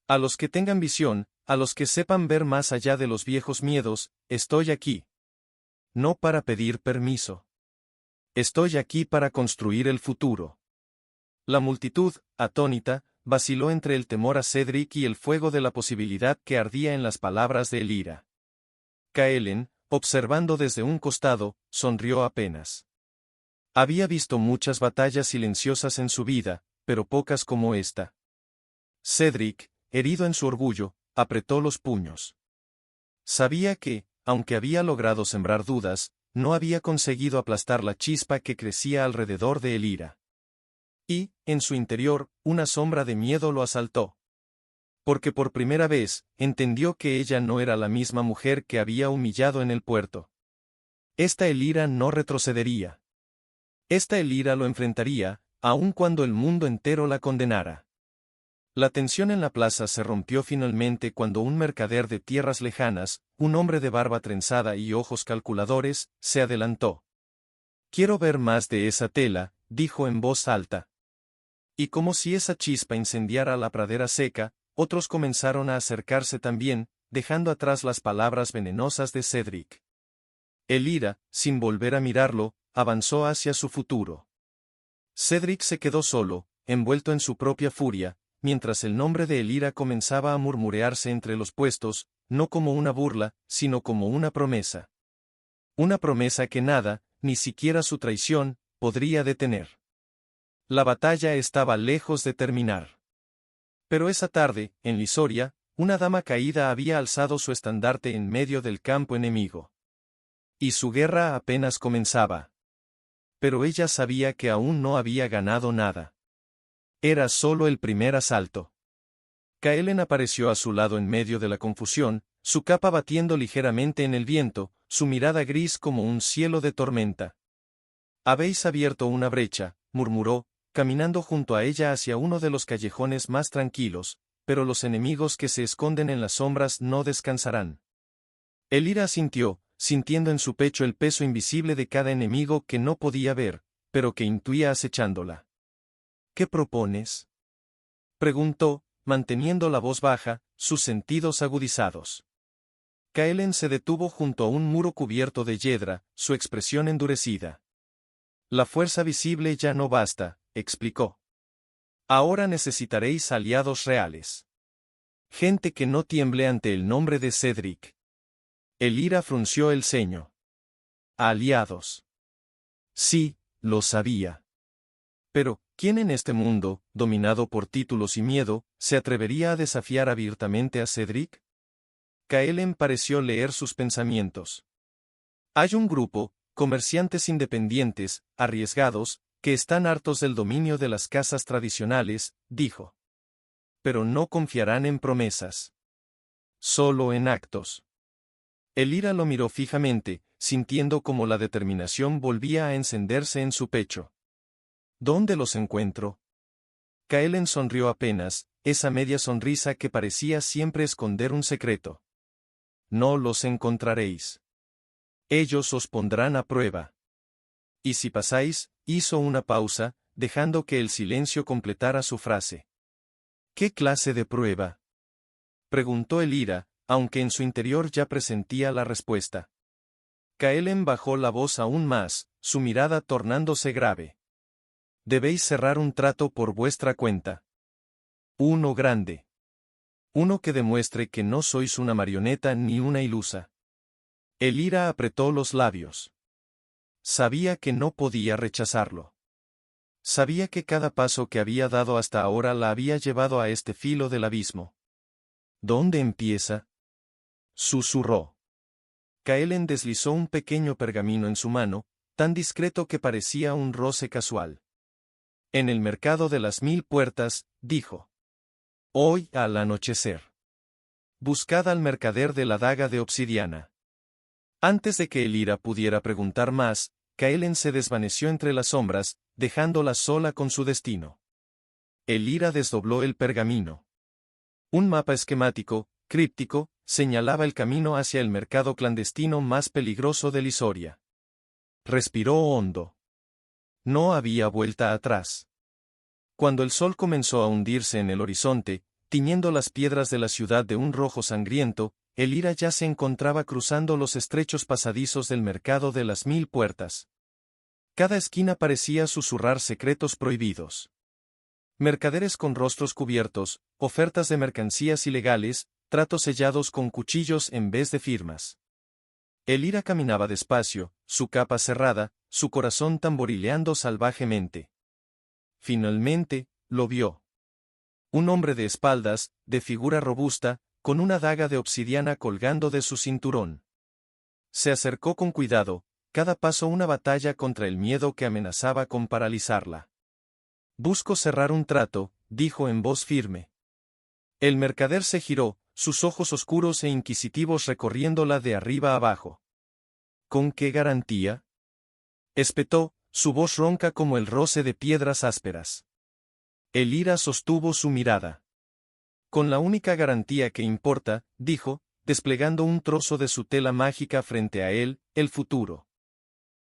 A los que tengan visión, a los que sepan ver más allá de los viejos miedos, estoy aquí. No para pedir permiso. Estoy aquí para construir el futuro. La multitud, atónita, vaciló entre el temor a Cedric y el fuego de la posibilidad que ardía en las palabras de Elira. Kaelen, observando desde un costado, sonrió apenas. Había visto muchas batallas silenciosas en su vida, pero pocas como esta. Cedric, herido en su orgullo, apretó los puños. Sabía que, aunque había logrado sembrar dudas, no había conseguido aplastar la chispa que crecía alrededor de Elira. Y, en su interior, una sombra de miedo lo asaltó. Porque por primera vez, entendió que ella no era la misma mujer que había humillado en el puerto. Esta Elira no retrocedería. Esta Elira lo enfrentaría, aun cuando el mundo entero la condenara. La tensión en la plaza se rompió finalmente cuando un mercader de tierras lejanas, un hombre de barba trenzada y ojos calculadores, se adelantó. «Quiero ver más de esa tela», dijo en voz alta. Y como si esa chispa incendiara la pradera seca, otros comenzaron a acercarse también, dejando atrás las palabras venenosas de Cedric. Elira, sin volver a mirarlo, avanzó hacia su futuro. Cedric se quedó solo, envuelto en su propia furia, mientras el nombre de Elira comenzaba a murmurearse entre los puestos, no como una burla, sino como una promesa. Una promesa que nada, ni siquiera su traición, podría detener. La batalla estaba lejos de terminar. Pero esa tarde, en Lisoria, una dama caída había alzado su estandarte en medio del campo enemigo. Y su guerra apenas comenzaba. Pero ella sabía que aún no había ganado nada. Era solo el primer asalto. Kaelen apareció a su lado en medio de la confusión, su capa batiendo ligeramente en el viento, su mirada gris como un cielo de tormenta. «Habéis abierto una brecha», murmuró, caminando junto a ella hacia uno de los callejones más tranquilos, «pero los enemigos que se esconden en las sombras no descansarán». Elira asintió, sintiendo en su pecho el peso invisible de cada enemigo que no podía ver, pero que intuía acechándola. «¿Qué propones?», preguntó, manteniendo la voz baja, sus sentidos agudizados. Kaelen se detuvo junto a un muro cubierto de yedra, su expresión endurecida. «La fuerza visible ya no basta», explicó. «Ahora necesitaréis aliados reales. Gente que no tiemble ante el nombre de Cedric». Elira frunció el ceño. «Aliados». Sí, lo sabía. Pero, ¿quién en este mundo, dominado por títulos y miedo, se atrevería a desafiar abiertamente a Cedric? Kaelen pareció leer sus pensamientos. Hay un grupo, comerciantes independientes, arriesgados, que están hartos del dominio de las casas tradicionales, dijo. Pero no confiarán en promesas. Solo en actos. Elira lo miró fijamente, sintiendo como la determinación volvía a encenderse en su pecho. ¿Dónde los encuentro? Kaelen sonrió apenas, esa media sonrisa que parecía siempre esconder un secreto. No los encontraréis. Ellos os pondrán a prueba. Y si pasáis, hizo una pausa, dejando que el silencio completara su frase. ¿Qué clase de prueba?, preguntó Elira, aunque en su interior ya presentía la respuesta. Kaelen bajó la voz aún más, su mirada tornándose grave. Debéis cerrar un trato por vuestra cuenta. Uno grande. Uno que demuestre que no sois una marioneta ni una ilusa. Elira apretó los labios. Sabía que no podía rechazarlo. Sabía que cada paso que había dado hasta ahora la había llevado a este filo del abismo. ¿Dónde empieza?, susurró. Kaelen deslizó un pequeño pergamino en su mano, tan discreto que parecía un roce casual. En el mercado de las 1000 puertas, dijo. Hoy al anochecer. Buscad al mercader de la daga de obsidiana. Antes de que Elira pudiera preguntar más, Kaelen se desvaneció entre las sombras, dejándola sola con su destino. Elira desdobló el pergamino. Un mapa esquemático, críptico, señalaba el camino hacia el mercado clandestino más peligroso de Lisoria. Respiró hondo. No había vuelta atrás. Cuando el sol comenzó a hundirse en el horizonte, tiñendo las piedras de la ciudad de un rojo sangriento, Elira ya se encontraba cruzando los estrechos pasadizos del mercado de las 1000 puertas. Cada esquina parecía susurrar secretos prohibidos. Mercaderes con rostros cubiertos, ofertas de mercancías ilegales, tratos sellados con cuchillos en vez de firmas. Elira caminaba despacio, su capa cerrada, su corazón tamborileando salvajemente. Finalmente, lo vio. Un hombre de espaldas, de figura robusta, con una daga de obsidiana colgando de su cinturón. Se acercó con cuidado, cada paso una batalla contra el miedo que amenazaba con paralizarla. «Busco cerrar un trato», dijo en voz firme. El mercader se giró, sus ojos oscuros e inquisitivos recorriéndola de arriba abajo. «¿Con qué garantía?», espetó, su voz ronca como el roce de piedras ásperas. Elira sostuvo su mirada. «Con la única garantía que importa», dijo, desplegando un trozo de su tela mágica frente a él, el futuro.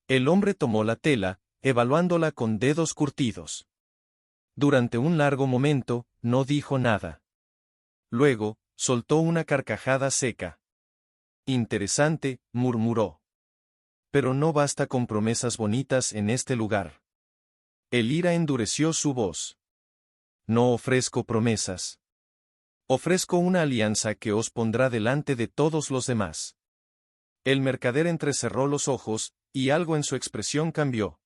El hombre tomó la tela, evaluándola con dedos curtidos. Durante un largo momento, no dijo nada. Luego, soltó una carcajada seca. «Interesante», murmuró. «Pero no basta con promesas bonitas en este lugar». Elira endureció su voz. «No ofrezco promesas. Ofrezco una alianza que os pondrá delante de todos los demás». El mercader entrecerró los ojos, y algo en su expresión cambió.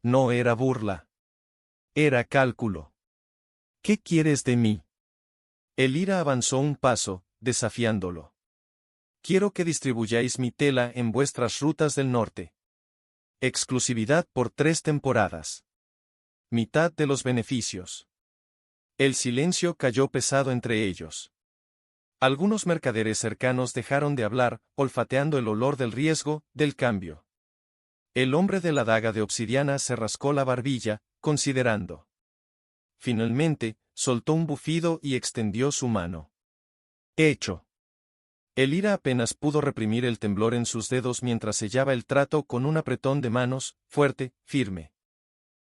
No era burla. Era cálculo. «¿Qué quieres de mí?». Elira avanzó un paso, desafiándolo. «Quiero que distribuyáis mi tela en vuestras rutas del norte. Exclusividad por 3 temporadas. Mitad de los beneficios». El silencio cayó pesado entre ellos. Algunos mercaderes cercanos dejaron de hablar, olfateando el olor del riesgo, del cambio. El hombre de la daga de obsidiana se rascó la barbilla, considerando. Finalmente, soltó un bufido y extendió su mano. «Hecho». Elira apenas pudo reprimir el temblor en sus dedos mientras sellaba el trato con un apretón de manos, fuerte, firme.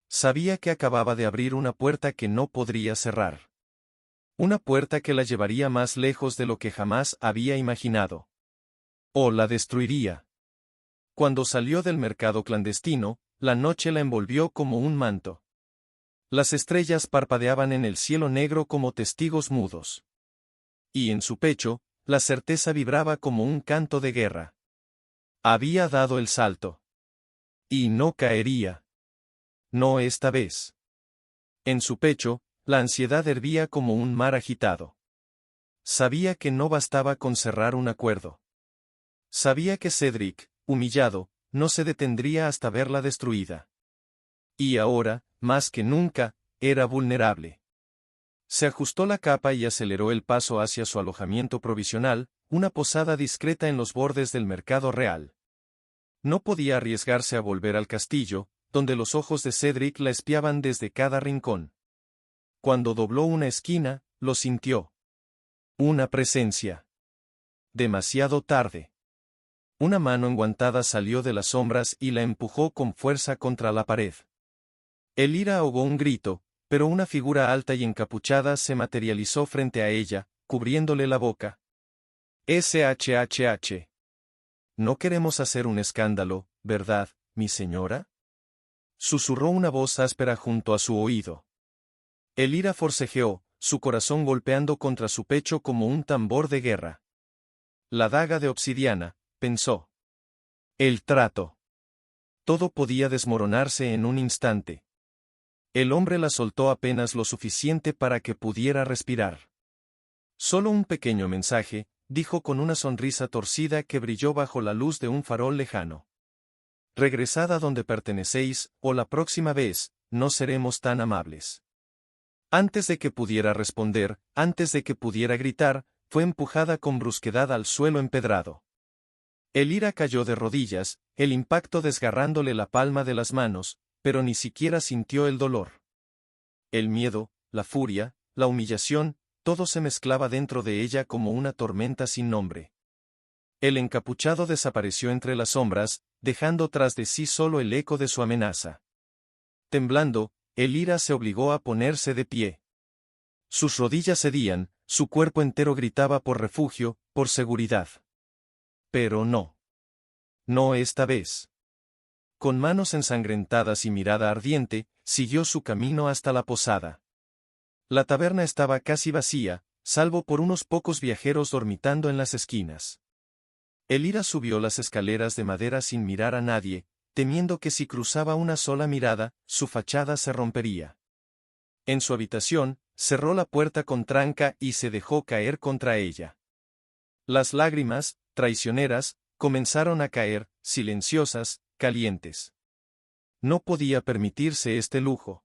Sabía que acababa de abrir una puerta que no podría cerrar. Una puerta que la llevaría más lejos de lo que jamás había imaginado. O la destruiría. Cuando salió del mercado clandestino, la noche la envolvió como un manto. Las estrellas parpadeaban en el cielo negro como testigos mudos. Y en su pecho, la certeza vibraba como un canto de guerra. Había dado el salto. Y no caería. No esta vez. En su pecho, la ansiedad hervía como un mar agitado. Sabía que no bastaba con cerrar un acuerdo. Sabía que Cedric, humillado, no se detendría hasta verla destruida. Y ahora, más que nunca, era vulnerable. Se ajustó la capa y aceleró el paso hacia su alojamiento provisional, una posada discreta en los bordes del mercado real. No podía arriesgarse a volver al castillo, donde los ojos de Cedric la espiaban desde cada rincón. Cuando dobló una esquina, lo sintió. Una presencia. Demasiado tarde. Una mano enguantada salió de las sombras y la empujó con fuerza contra la pared. Elira ahogó un grito, pero una figura alta y encapuchada se materializó frente a ella, cubriéndole la boca. «SHHH. No queremos hacer un escándalo, ¿verdad, mi señora?», susurró una voz áspera junto a su oído. Elira forcejeó, su corazón golpeando contra su pecho como un tambor de guerra. La daga de obsidiana, pensó. El trato. Todo podía desmoronarse en un instante. El hombre la soltó apenas lo suficiente para que pudiera respirar. «Solo un pequeño mensaje», dijo con una sonrisa torcida que brilló bajo la luz de un farol lejano. «Regresad a donde pertenecéis, o la próxima vez, no seremos tan amables». Antes de que pudiera responder, antes de que pudiera gritar, fue empujada con brusquedad al suelo empedrado. Elira cayó de rodillas, el impacto desgarrándole la palma de las manos, pero ni siquiera sintió el dolor. El miedo, la furia, la humillación, todo se mezclaba dentro de ella como una tormenta sin nombre. El encapuchado desapareció entre las sombras, dejando tras de sí solo el eco de su amenaza. Temblando, Elira se obligó a ponerse de pie. Sus rodillas cedían, su cuerpo entero gritaba por refugio, por seguridad. Pero no. No esta vez. Con manos ensangrentadas y mirada ardiente, siguió su camino hasta la posada. La taberna estaba casi vacía, salvo por unos pocos viajeros dormitando en las esquinas. Elira subió las escaleras de madera sin mirar a nadie, temiendo que si cruzaba una sola mirada, su fachada se rompería. En su habitación, cerró la puerta con tranca y se dejó caer contra ella. Las lágrimas, traicioneras, comenzaron a caer, silenciosas, calientes. No podía permitirse este lujo.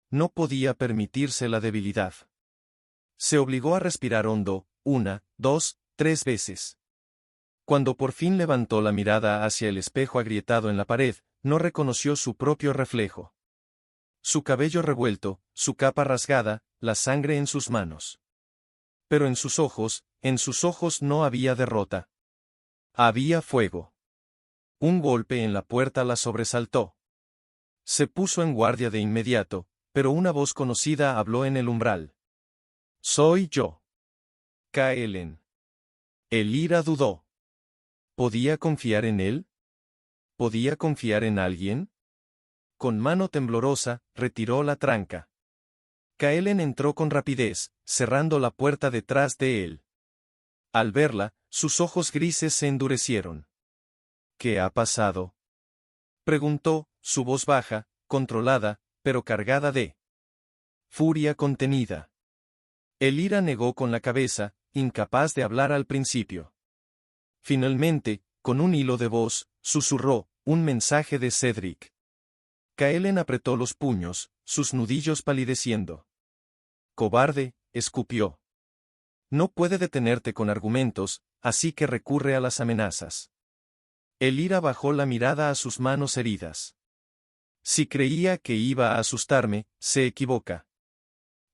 No podía permitirse la debilidad. Se obligó a respirar hondo, 1, 2, 3 veces. Cuando por fin levantó la mirada hacia el espejo agrietado en la pared, no reconoció su propio reflejo. Su cabello revuelto, su capa rasgada, la sangre en sus manos. Pero en sus ojos no había derrota. Había fuego. Un golpe en la puerta la sobresaltó. Se puso en guardia de inmediato, pero una voz conocida habló en el umbral. «Soy yo. Kaelen». Elira dudó. ¿Podía confiar en él? ¿Podía confiar en alguien? Con mano temblorosa, retiró la tranca. Kaelen entró con rapidez, cerrando la puerta detrás de él. Al verla, sus ojos grises se endurecieron. ¿Qué ha pasado?, preguntó, su voz baja, controlada, pero cargada de furia contenida. Elira negó con la cabeza, incapaz de hablar al principio. Finalmente, con un hilo de voz, susurró, un mensaje de Cedric. Kaelen apretó los puños, sus nudillos palideciendo. «Cobarde», escupió. «No puede detenerte con argumentos, así que recurre a las amenazas». Elira bajó la mirada a sus manos heridas. «Si creía que iba a asustarme, se equivoca».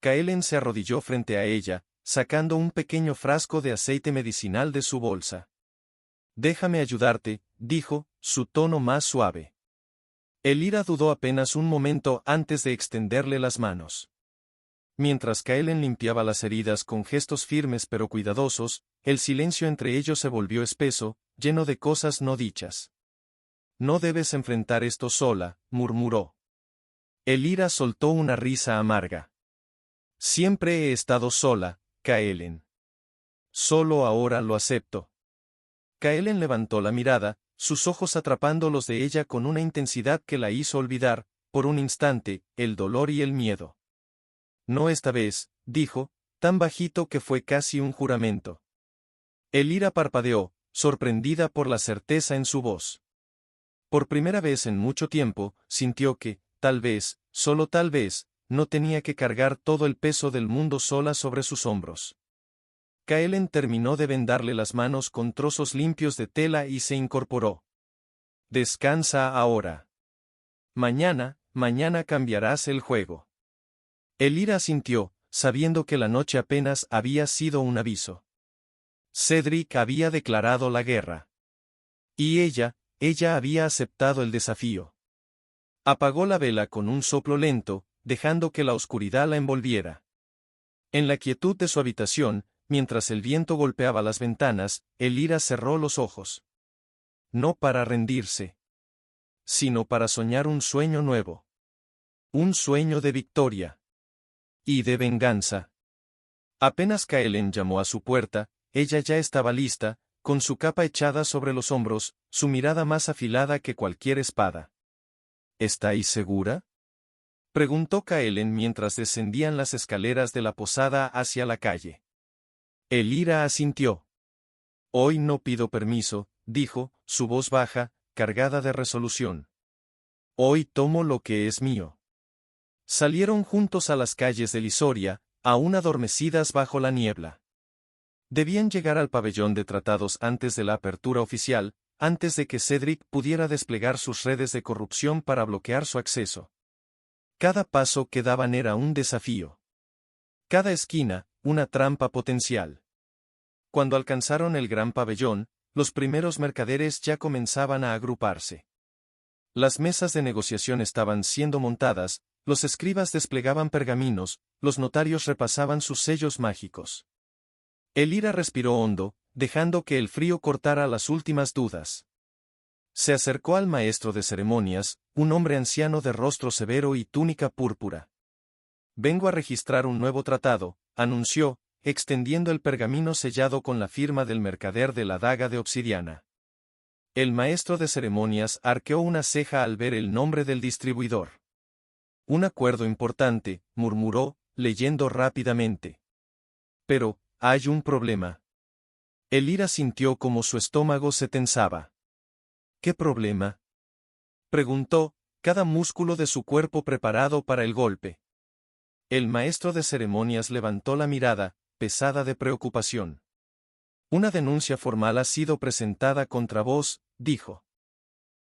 Kaelen se arrodilló frente a ella, sacando un pequeño frasco de aceite medicinal de su bolsa. «Déjame ayudarte», dijo, su tono más suave. Elira dudó apenas un momento antes de extenderle las manos. Mientras Kaelen limpiaba las heridas con gestos firmes pero cuidadosos, el silencio entre ellos se volvió espeso, lleno de cosas no dichas. «No debes enfrentar esto sola», murmuró. Elira soltó una risa amarga. «Siempre he estado sola, Kaelen. Solo ahora lo acepto». Kaelen levantó la mirada, sus ojos atrapando los de ella con una intensidad que la hizo olvidar, por un instante, el dolor y el miedo. «No esta vez», dijo, tan bajito que fue casi un juramento. Elira parpadeó, sorprendida por la certeza en su voz. Por primera vez en mucho tiempo, sintió que, tal vez, solo tal vez, no tenía que cargar todo el peso del mundo sola sobre sus hombros. Kaelen terminó de vendarle las manos con trozos limpios de tela y se incorporó. «Descansa ahora. Mañana cambiarás el juego». Elira asintió, sabiendo que la noche apenas había sido un aviso. Cedric había declarado la guerra. Y ella había aceptado el desafío. Apagó la vela con un soplo lento, dejando que la oscuridad la envolviera. En la quietud de su habitación, mientras el viento golpeaba las ventanas, Elira cerró los ojos. No para rendirse, sino para soñar un sueño nuevo. Un sueño de victoria. Y de venganza. Apenas Kaelen llamó a su puerta, ella ya estaba lista, con su capa echada sobre los hombros, su mirada más afilada que cualquier espada. «¿Estáis segura?», preguntó Kaelen mientras descendían las escaleras de la posada hacia la calle. Elira asintió. «Hoy no pido permiso», dijo, su voz baja, cargada de resolución. «Hoy tomo lo que es mío». Salieron juntos a las calles de Lisoria, aún adormecidas bajo la niebla. Debían llegar al pabellón de tratados antes de la apertura oficial, antes de que Cedric pudiera desplegar sus redes de corrupción para bloquear su acceso. Cada paso que daban era un desafío. Cada esquina, una trampa potencial. Cuando alcanzaron el gran pabellón, los primeros mercaderes ya comenzaban a agruparse. Las mesas de negociación estaban siendo montadas, los escribas desplegaban pergaminos, los notarios repasaban sus sellos mágicos. Elira respiró hondo, dejando que el frío cortara las últimas dudas. Se acercó al maestro de ceremonias, un hombre anciano de rostro severo y túnica púrpura. «Vengo a registrar un nuevo tratado», anunció, extendiendo el pergamino sellado con la firma del mercader de la daga de obsidiana. El maestro de ceremonias arqueó una ceja al ver el nombre del distribuidor. «Un acuerdo importante», murmuró, leyendo rápidamente. «Pero, hay un problema». Elira sintió como su estómago se tensaba. «¿Qué problema?», preguntó, cada músculo de su cuerpo preparado para el golpe. El maestro de ceremonias levantó la mirada, pesada de preocupación. «Una denuncia formal ha sido presentada contra vos», dijo.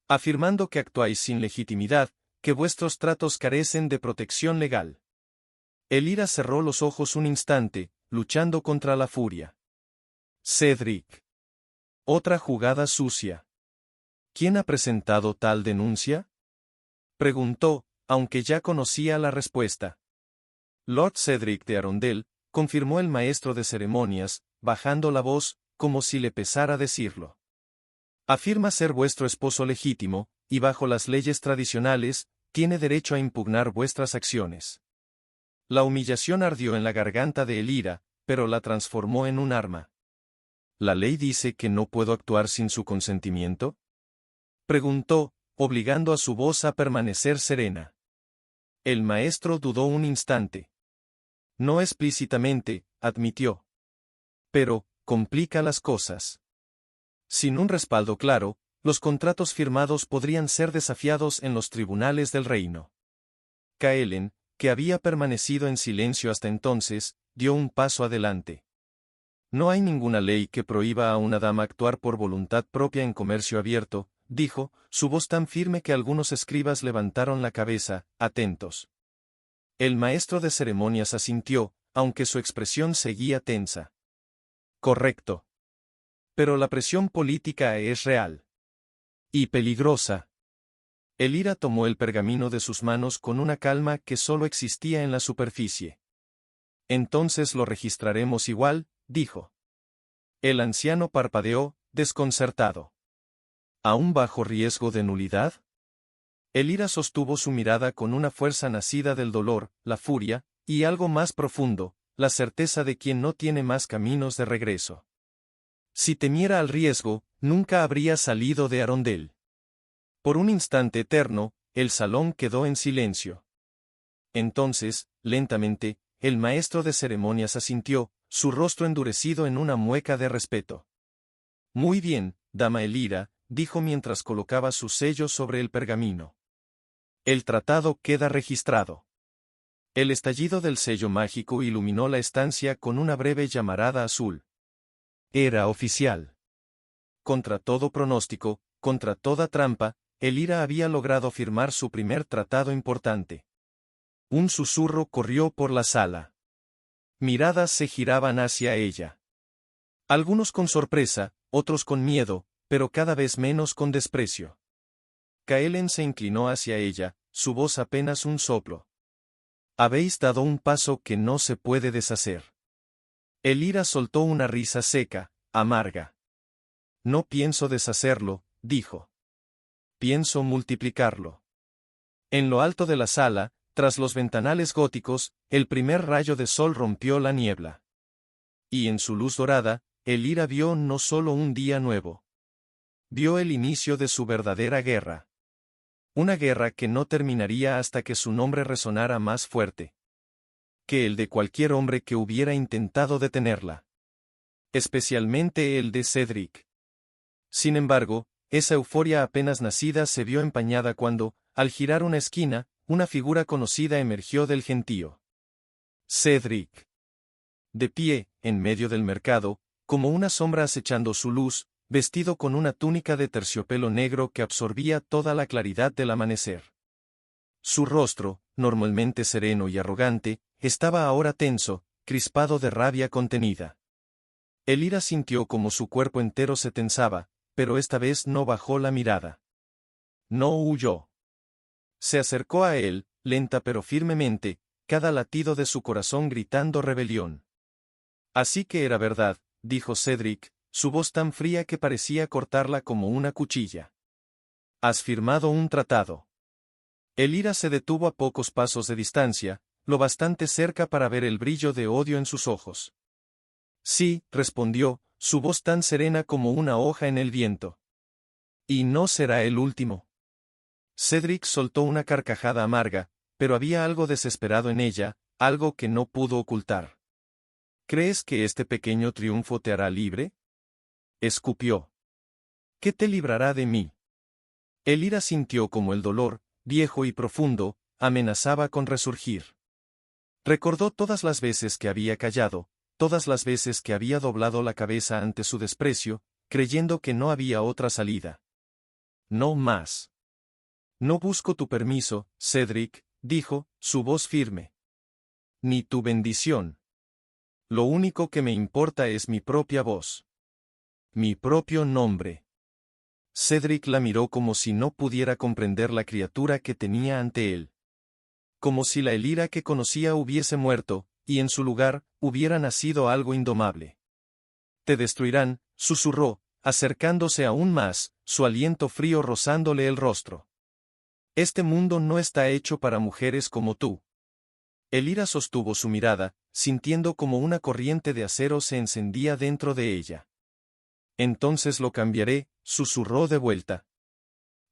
«Afirmando que actuáis sin legitimidad, que vuestros tratos carecen de protección legal». Elira cerró los ojos un instante, luchando contra la furia. «Cedric. Otra jugada sucia. ¿Quién ha presentado tal denuncia?», preguntó, aunque ya conocía la respuesta. «Lord Cedric de Arundel», confirmó el maestro de ceremonias, bajando la voz, como si le pesara decirlo. «Afirma ser vuestro esposo legítimo, y bajo las leyes tradicionales, tiene derecho a impugnar vuestras acciones». La humillación ardió en la garganta de Elira, pero la transformó en un arma. «¿La ley dice que no puedo actuar sin su consentimiento?», preguntó, obligando a su voz a permanecer serena. El maestro dudó un instante. «No explícitamente», admitió. «Pero, complica las cosas. Sin un respaldo claro, los contratos firmados podrían ser desafiados en los tribunales del reino». Kaelen, que había permanecido en silencio hasta entonces, dio un paso adelante. «No hay ninguna ley que prohíba a una dama actuar por voluntad propia en comercio abierto», dijo, su voz tan firme que algunos escribas levantaron la cabeza, atentos. El maestro de ceremonias asintió, aunque su expresión seguía tensa. «Correcto. Pero la presión política es real. Y peligrosa». Elira tomó el pergamino de sus manos con una calma que solo existía en la superficie. «Entonces lo registraremos igual», dijo. El anciano parpadeó, desconcertado. «¿Aún bajo riesgo de nulidad?». Elira sostuvo su mirada con una fuerza nacida del dolor, la furia, y algo más profundo, la certeza de quien no tiene más caminos de regreso. Si temiera al riesgo, nunca habría salido de Arundel. Por un instante eterno, el salón quedó en silencio. Entonces, lentamente, el maestro de ceremonias asintió, su rostro endurecido en una mueca de respeto. «Muy bien, dama Elira», dijo mientras colocaba su sello sobre el pergamino. «El tratado queda registrado». El estallido del sello mágico iluminó la estancia con una breve llamarada azul. Era oficial. Contra todo pronóstico, contra toda trampa, Elira había logrado firmar su primer tratado importante. Un susurro corrió por la sala. Miradas se giraban hacia ella. Algunos con sorpresa, otros con miedo, pero cada vez menos con desprecio. Kaelen se inclinó hacia ella, su voz apenas un soplo. «Habéis dado un paso que no se puede deshacer». Elira soltó una risa seca, amarga. «No pienso deshacerlo», dijo. «Pienso multiplicarlo». En lo alto de la sala, tras los ventanales góticos, el primer rayo de sol rompió la niebla. Y en su luz dorada, Elira vio no solo un día nuevo. Vio el inicio de su verdadera guerra. Una guerra que no terminaría hasta que su nombre resonara más fuerte que el de cualquier hombre que hubiera intentado detenerla. Especialmente el de Cedric. Sin embargo, esa euforia apenas nacida se vio empañada cuando, al girar una esquina, una figura conocida emergió del gentío. Cedric. De pie, en medio del mercado, como una sombra acechando su luz, vestido con una túnica de terciopelo negro que absorbía toda la claridad del amanecer. Su rostro, normalmente sereno y arrogante, estaba ahora tenso, crispado de rabia contenida. Elira sintió como su cuerpo entero se tensaba, pero esta vez no bajó la mirada. No huyó. Se acercó a él, lenta pero firmemente, cada latido de su corazón gritando rebelión. Así que era verdad, dijo Cedric, su voz tan fría que parecía cortarla como una cuchilla. Has firmado un tratado. Elira se detuvo a pocos pasos de distancia, lo bastante cerca para ver el brillo de odio en sus ojos. Sí, respondió, su voz tan serena como una hoja en el viento. Y no será el último. Cedric soltó una carcajada amarga, pero había algo desesperado en ella, algo que no pudo ocultar. ¿Crees que este pequeño triunfo te hará libre? Escupió. ¿Qué te librará de mí? Elira sintió como el dolor, viejo y profundo, amenazaba con resurgir. Recordó todas las veces que había callado, todas las veces que había doblado la cabeza ante su desprecio, creyendo que no había otra salida. No más. No busco tu permiso, Cedric, dijo, su voz firme. Ni tu bendición. Lo único que me importa es mi propia voz. Mi propio nombre. Cedric la miró como si no pudiera comprender la criatura que tenía ante él. Como si la Elira que conocía hubiese muerto, y en su lugar, hubiera nacido algo indomable. Te destruirán, susurró, acercándose aún más, su aliento frío rozándole el rostro. Este mundo no está hecho para mujeres como tú. Elira sostuvo su mirada, sintiendo como una corriente de acero se encendía dentro de ella. Entonces lo cambiaré, susurró de vuelta.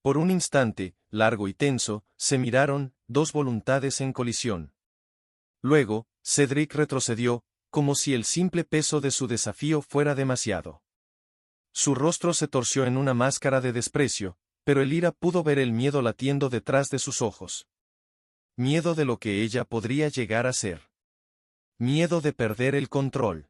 Por un instante, largo y tenso, se miraron, dos voluntades en colisión. Luego, Cedric retrocedió, como si el simple peso de su desafío fuera demasiado. Su rostro se torció en una máscara de desprecio, pero Elira pudo ver el miedo latiendo detrás de sus ojos. Miedo de lo que ella podría llegar a ser. Miedo de perder el control.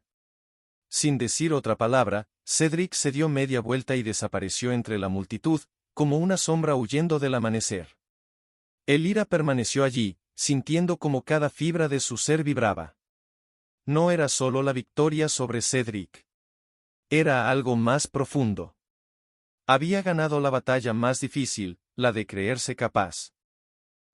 Sin decir otra palabra, Cedric se dio media vuelta y desapareció entre la multitud, como una sombra huyendo del amanecer. Elira permaneció allí, sintiendo como cada fibra de su ser vibraba. No era solo la victoria sobre Cedric. Era algo más profundo. Había ganado la batalla más difícil, la de creerse capaz.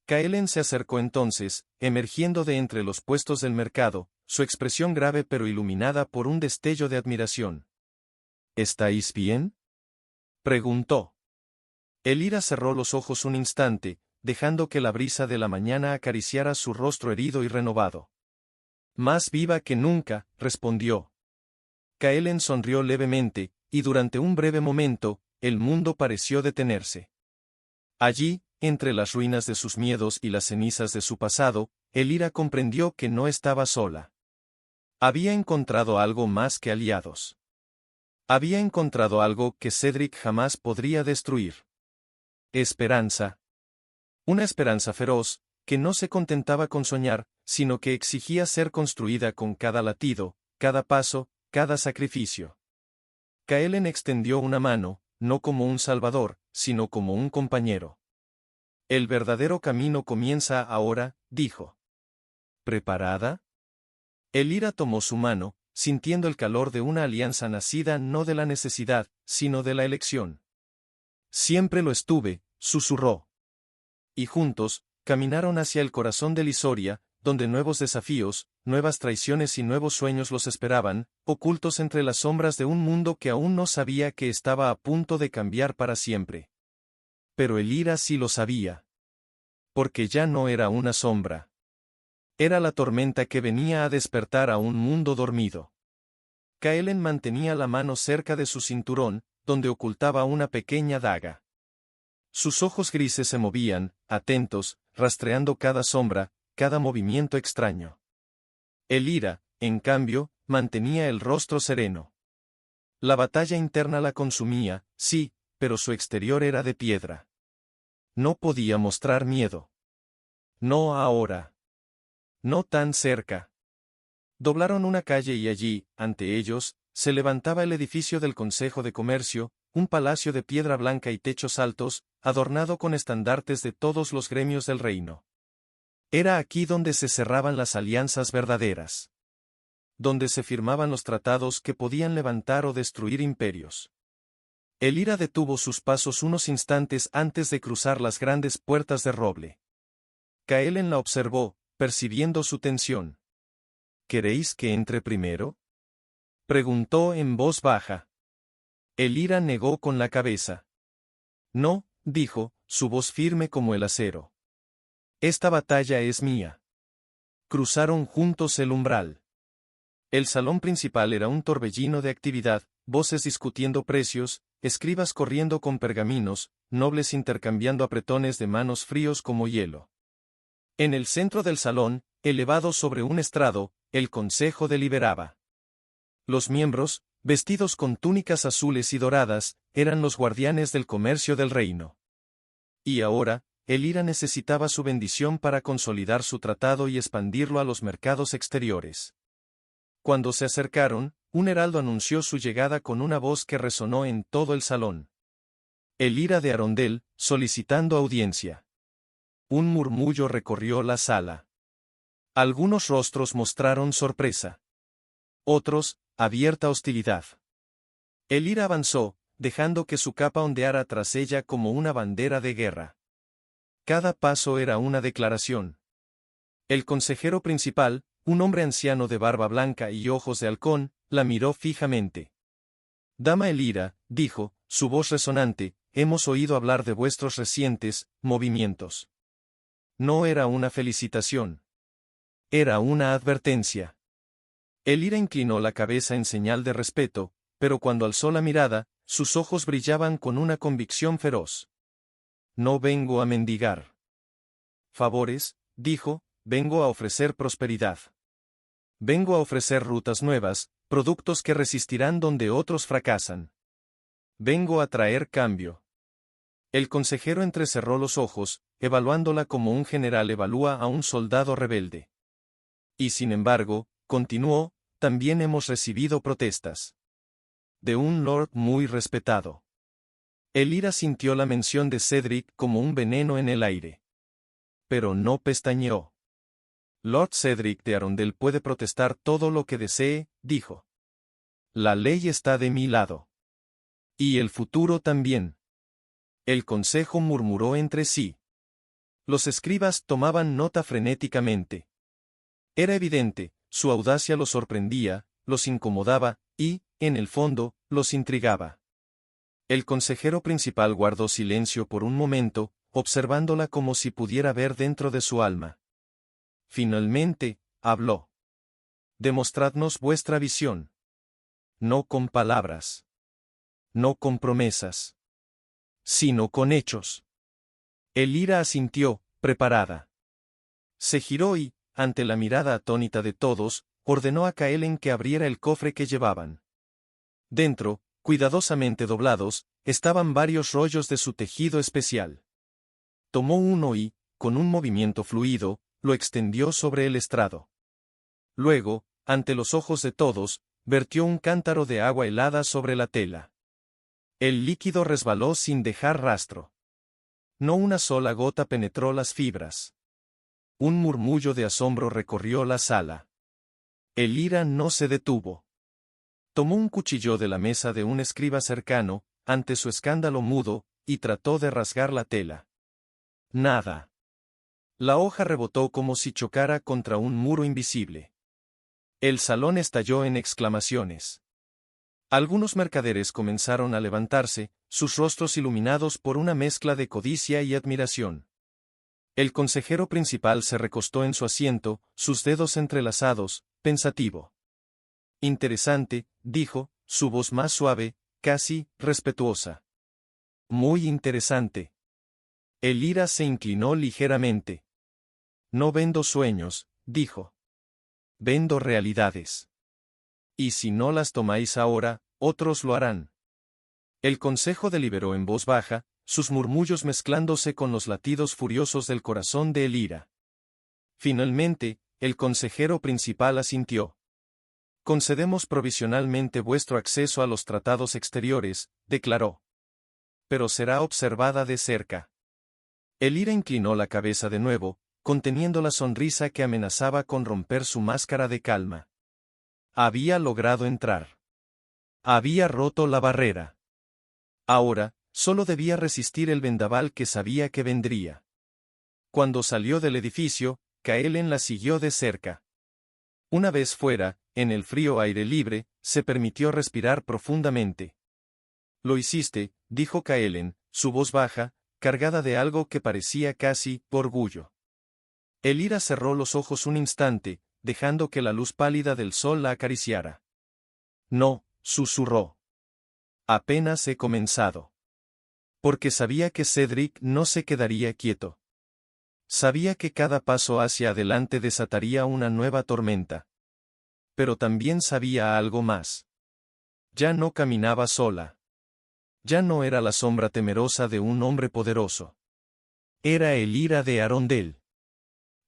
Kaelen se acercó entonces, emergiendo de entre los puestos del mercado, su expresión grave pero iluminada por un destello de admiración. ¿Estáis bien?, preguntó. Elira cerró los ojos un instante, dejando que la brisa de la mañana acariciara su rostro herido y renovado. Más viva que nunca, respondió. Kaelen sonrió levemente, y durante un breve momento, el mundo pareció detenerse. Allí, entre las ruinas de sus miedos y las cenizas de su pasado, Elira comprendió que no estaba sola. Había encontrado algo más que aliados. Había encontrado algo que Cedric jamás podría destruir. Esperanza. Una esperanza feroz, que no se contentaba con soñar, sino que exigía ser construida con cada latido, cada paso, cada sacrificio. Kaelen extendió una mano, no como un salvador, sino como un compañero. El verdadero camino comienza ahora, dijo. ¿Preparada? Elira tomó su mano, sintiendo el calor de una alianza nacida no de la necesidad, sino de la elección. Siempre lo estuve, susurró. Y juntos, caminaron hacia el corazón de Lisoria, donde nuevos desafíos, nuevas traiciones y nuevos sueños los esperaban, ocultos entre las sombras de un mundo que aún no sabía que estaba a punto de cambiar para siempre. Pero Elira sí lo sabía. Porque ya no era una sombra. Era la tormenta que venía a despertar a un mundo dormido. Kaelen mantenía la mano cerca de su cinturón, donde ocultaba una pequeña daga. Sus ojos grises se movían, atentos, rastreando cada sombra, cada movimiento extraño. Elira, en cambio, mantenía el rostro sereno. La batalla interna la consumía, sí, pero su exterior era de piedra. No podía mostrar miedo. No ahora. No tan cerca. Doblaron una calle y allí, ante ellos, se levantaba el edificio del Consejo de Comercio, un palacio de piedra blanca y techos altos, adornado con estandartes de todos los gremios del reino. Era aquí donde se cerraban las alianzas verdaderas. donde se firmaban los tratados que podían levantar o destruir imperios. Elira detuvo sus pasos unos instantes antes de cruzar las grandes puertas de roble. Kaelen la observó, percibiendo su tensión. ¿Queréis que entre primero?, preguntó en voz baja. Elira negó con la cabeza. No, dijo, su voz firme como el acero. Esta batalla es mía. Cruzaron juntos el umbral. El salón principal era un torbellino de actividad, voces discutiendo precios, escribas corriendo con pergaminos, nobles intercambiando apretones de manos fríos como hielo. En el centro del salón, elevado sobre un estrado, el consejo deliberaba. Los miembros, vestidos con túnicas azules y doradas, eran los guardianes del comercio del reino. Y ahora, Elira necesitaba su bendición para consolidar su tratado y expandirlo a los mercados exteriores. Cuando se acercaron, un heraldo anunció su llegada con una voz que resonó en todo el salón. Elira de Arondel, solicitando audiencia. Un murmullo recorrió la sala. Algunos rostros mostraron sorpresa. Otros, abierta hostilidad. Elira avanzó, dejando que su capa ondeara tras ella como una bandera de guerra. Cada paso era una declaración. El consejero principal, un hombre anciano de barba blanca y ojos de halcón, la miró fijamente. Dama Elira, dijo, su voz resonante, hemos oído hablar de vuestros recientes movimientos. No era una felicitación. Era una advertencia. Elira inclinó la cabeza en señal de respeto, pero cuando alzó la mirada, sus ojos brillaban con una convicción feroz. No vengo a mendigar favores, dijo, vengo a ofrecer prosperidad. Vengo a ofrecer rutas nuevas, productos que resistirán donde otros fracasan. Vengo a traer cambio. El consejero entrecerró los ojos, evaluándola como un general evalúa a un soldado rebelde. Y sin embargo, continuó, también hemos recibido protestas. De un lord muy respetado. Elira sintió la mención de Cedric como un veneno en el aire. Pero no pestañeó. Lord Cedric de Arondel puede protestar todo lo que desee, dijo. La ley está de mi lado. Y el futuro también. El consejo murmuró entre sí. Los escribas tomaban nota frenéticamente. Era evidente, su audacia los sorprendía, los incomodaba, y, en el fondo, los intrigaba. El consejero principal guardó silencio por un momento, observándola como si pudiera ver dentro de su alma. Finalmente, habló. Demostradnos vuestra visión. No con palabras. No con promesas. Sino con hechos. Elira asintió, preparada. Se giró y, ante la mirada atónita de todos, ordenó a Kaelen que abriera el cofre que llevaban. Dentro, cuidadosamente doblados, estaban varios rollos de su tejido especial. Tomó uno y, con un movimiento fluido, lo extendió sobre el estrado. Luego, ante los ojos de todos, vertió un cántaro de agua helada sobre la tela. El líquido resbaló sin dejar rastro. No una sola gota penetró las fibras. Un murmullo de asombro recorrió la sala. Elira no se detuvo. Tomó un cuchillo de la mesa de un escriba cercano, ante su escándalo mudo, y trató de rasgar la tela. Nada. La hoja rebotó como si chocara contra un muro invisible. El salón estalló en exclamaciones. Algunos mercaderes comenzaron a levantarse, sus rostros iluminados por una mezcla de codicia y admiración. El consejero principal se recostó en su asiento, sus dedos entrelazados, pensativo. Interesante, dijo, su voz más suave, casi respetuosa. Muy interesante. Elira se inclinó ligeramente. No vendo sueños, dijo. Vendo realidades. Y si no las tomáis ahora, otros lo harán. El consejo deliberó en voz baja, sus murmullos mezclándose con los latidos furiosos del corazón de Elira. Finalmente, el consejero principal asintió. Concedemos provisionalmente vuestro acceso a los tratados exteriores, declaró. Pero será observada de cerca. Elira inclinó la cabeza de nuevo, conteniendo la sonrisa que amenazaba con romper su máscara de calma. Había logrado entrar. Había roto la barrera. Ahora, solo debía resistir el vendaval que sabía que vendría. Cuando salió del edificio, Kaelen la siguió de cerca. Una vez fuera, en el frío aire libre, se permitió respirar profundamente. Lo hiciste, dijo Kaelen, su voz baja, cargada de algo que parecía casi orgullo. Elira cerró los ojos un instante, dejando que la luz pálida del sol la acariciara. No, susurró. Apenas he comenzado. Porque sabía que Cedric no se quedaría quieto. Sabía que cada paso hacia adelante desataría una nueva tormenta. Pero también sabía algo más. Ya no caminaba sola. Ya no era la sombra temerosa de un hombre poderoso. Era Elira de Arondel.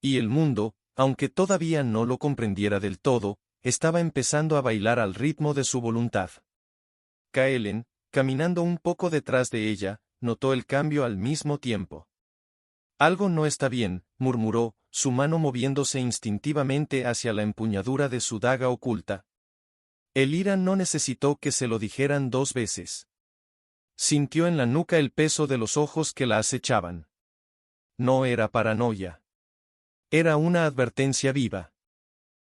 Y el mundo, aunque todavía no lo comprendiera del todo, estaba empezando a bailar al ritmo de su voluntad. Kaelen, caminando un poco detrás de ella, notó el cambio al mismo tiempo. Algo no está bien, murmuró, su mano moviéndose instintivamente hacia la empuñadura de su daga oculta. Elira no necesitó que se lo dijeran 2 veces. Sintió en la nuca el peso de los ojos que la acechaban. No era paranoia. Era una advertencia viva.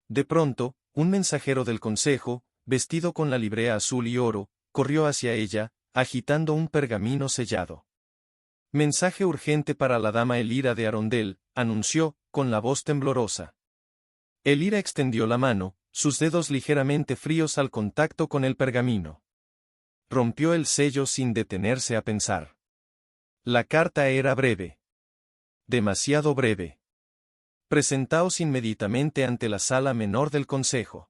De pronto, un mensajero del consejo, vestido con la librea azul y oro, corrió hacia ella, agitando un pergamino sellado. Mensaje urgente para la dama Elira de Arondel, anunció, con la voz temblorosa. Elira extendió la mano, sus dedos ligeramente fríos al contacto con el pergamino. Rompió el sello sin detenerse a pensar. La carta era breve. Demasiado breve. Presentaos inmediatamente ante la sala menor del consejo.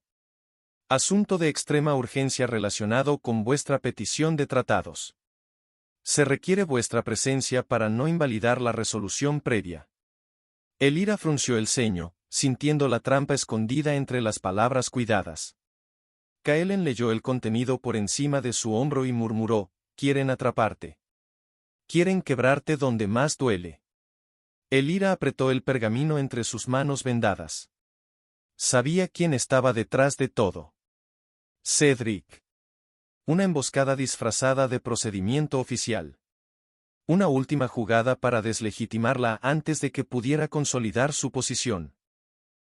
Asunto de extrema urgencia relacionado con vuestra petición de tratados. Se requiere vuestra presencia para no invalidar la resolución previa. Elira frunció el ceño, sintiendo la trampa escondida entre las palabras cuidadas. Kaelen leyó el contenido por encima de su hombro y murmuró: quieren atraparte. Quieren quebrarte donde más duele. Elira apretó el pergamino entre sus manos vendadas. Sabía quién estaba detrás de todo. Cedric. Una emboscada disfrazada de procedimiento oficial. Una última jugada para deslegitimarla antes de que pudiera consolidar su posición.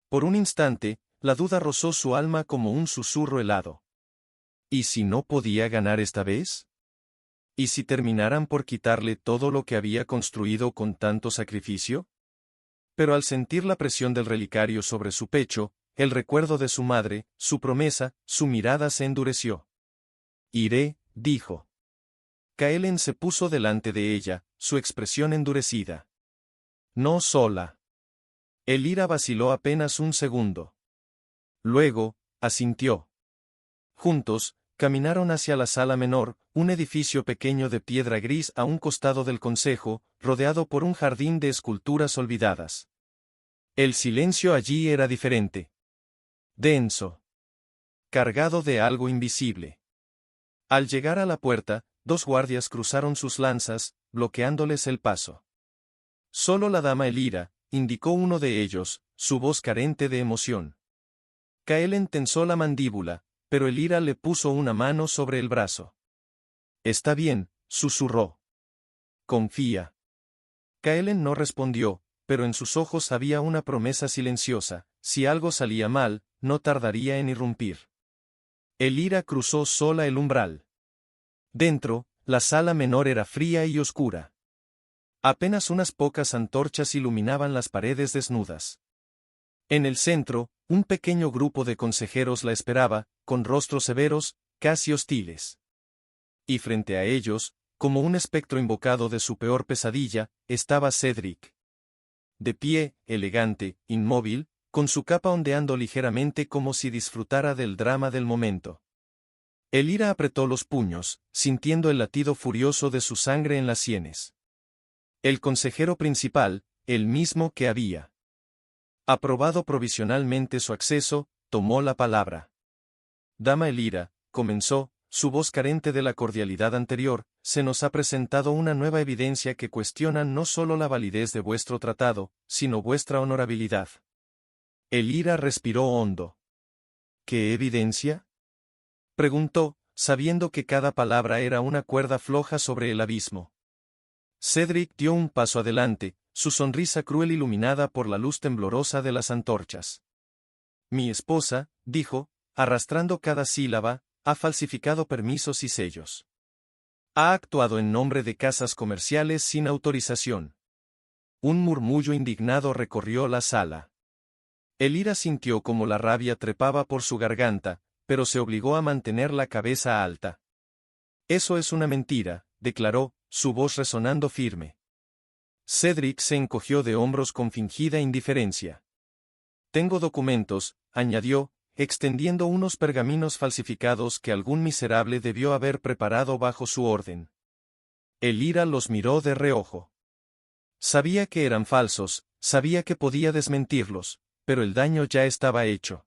Por un instante, la duda rozó su alma como un susurro helado. ¿Y si no podía ganar esta vez? ¿Y si terminaran por quitarle todo lo que había construido con tanto sacrificio? Pero al sentir la presión del relicario sobre su pecho, el recuerdo de su madre, su promesa, su mirada se endureció. Iré, dijo. Kaelen se puso delante de ella, su expresión endurecida. No sola. Elira vaciló apenas un segundo. Luego, asintió. Juntos, caminaron hacia la sala menor, un edificio pequeño de piedra gris a un costado del consejo, rodeado por un jardín de esculturas olvidadas. El silencio allí era diferente. Denso. Cargado de algo invisible. Al llegar a la puerta, 2 guardias cruzaron sus lanzas, bloqueándoles el paso. Solo la dama Elira, indicó uno de ellos, su voz carente de emoción. Kaelen tensó la mandíbula, pero Elira le puso una mano sobre el brazo. Está bien, susurró. Confía. Kaelen no respondió, pero en sus ojos había una promesa silenciosa: si algo salía mal, no tardaría en irrumpir. Elira cruzó sola el umbral. Dentro, la sala menor era fría y oscura. Apenas unas pocas antorchas iluminaban las paredes desnudas. En el centro, un pequeño grupo de consejeros la esperaba, con rostros severos, casi hostiles. Y frente a ellos, como un espectro invocado de su peor pesadilla, estaba Cedric. De pie, elegante, inmóvil, con su capa ondeando ligeramente como si disfrutara del drama del momento. Elira apretó los puños, sintiendo el latido furioso de su sangre en las sienes. El consejero principal, el mismo que había aprobado provisionalmente su acceso, tomó la palabra. Dama Elira, comenzó, su voz carente de la cordialidad anterior, se nos ha presentado una nueva evidencia que cuestiona no solo la validez de vuestro tratado, sino vuestra honorabilidad. Elira respiró hondo. ¿Qué evidencia? Preguntó, sabiendo que cada palabra era una cuerda floja sobre el abismo. Cedric dio un paso adelante, su sonrisa cruel iluminada por la luz temblorosa de las antorchas. Mi esposa, dijo, arrastrando cada sílaba, ha falsificado permisos y sellos. Ha actuado en nombre de casas comerciales sin autorización. Un murmullo indignado recorrió la sala. Elira sintió como la rabia trepaba por su garganta, pero se obligó a mantener la cabeza alta. Eso es una mentira, declaró, su voz resonando firme. Cedric se encogió de hombros con fingida indiferencia. Tengo documentos, añadió, extendiendo unos pergaminos falsificados que algún miserable debió haber preparado bajo su orden. Elira los miró de reojo. Sabía que eran falsos, sabía que podía desmentirlos, pero el daño ya estaba hecho.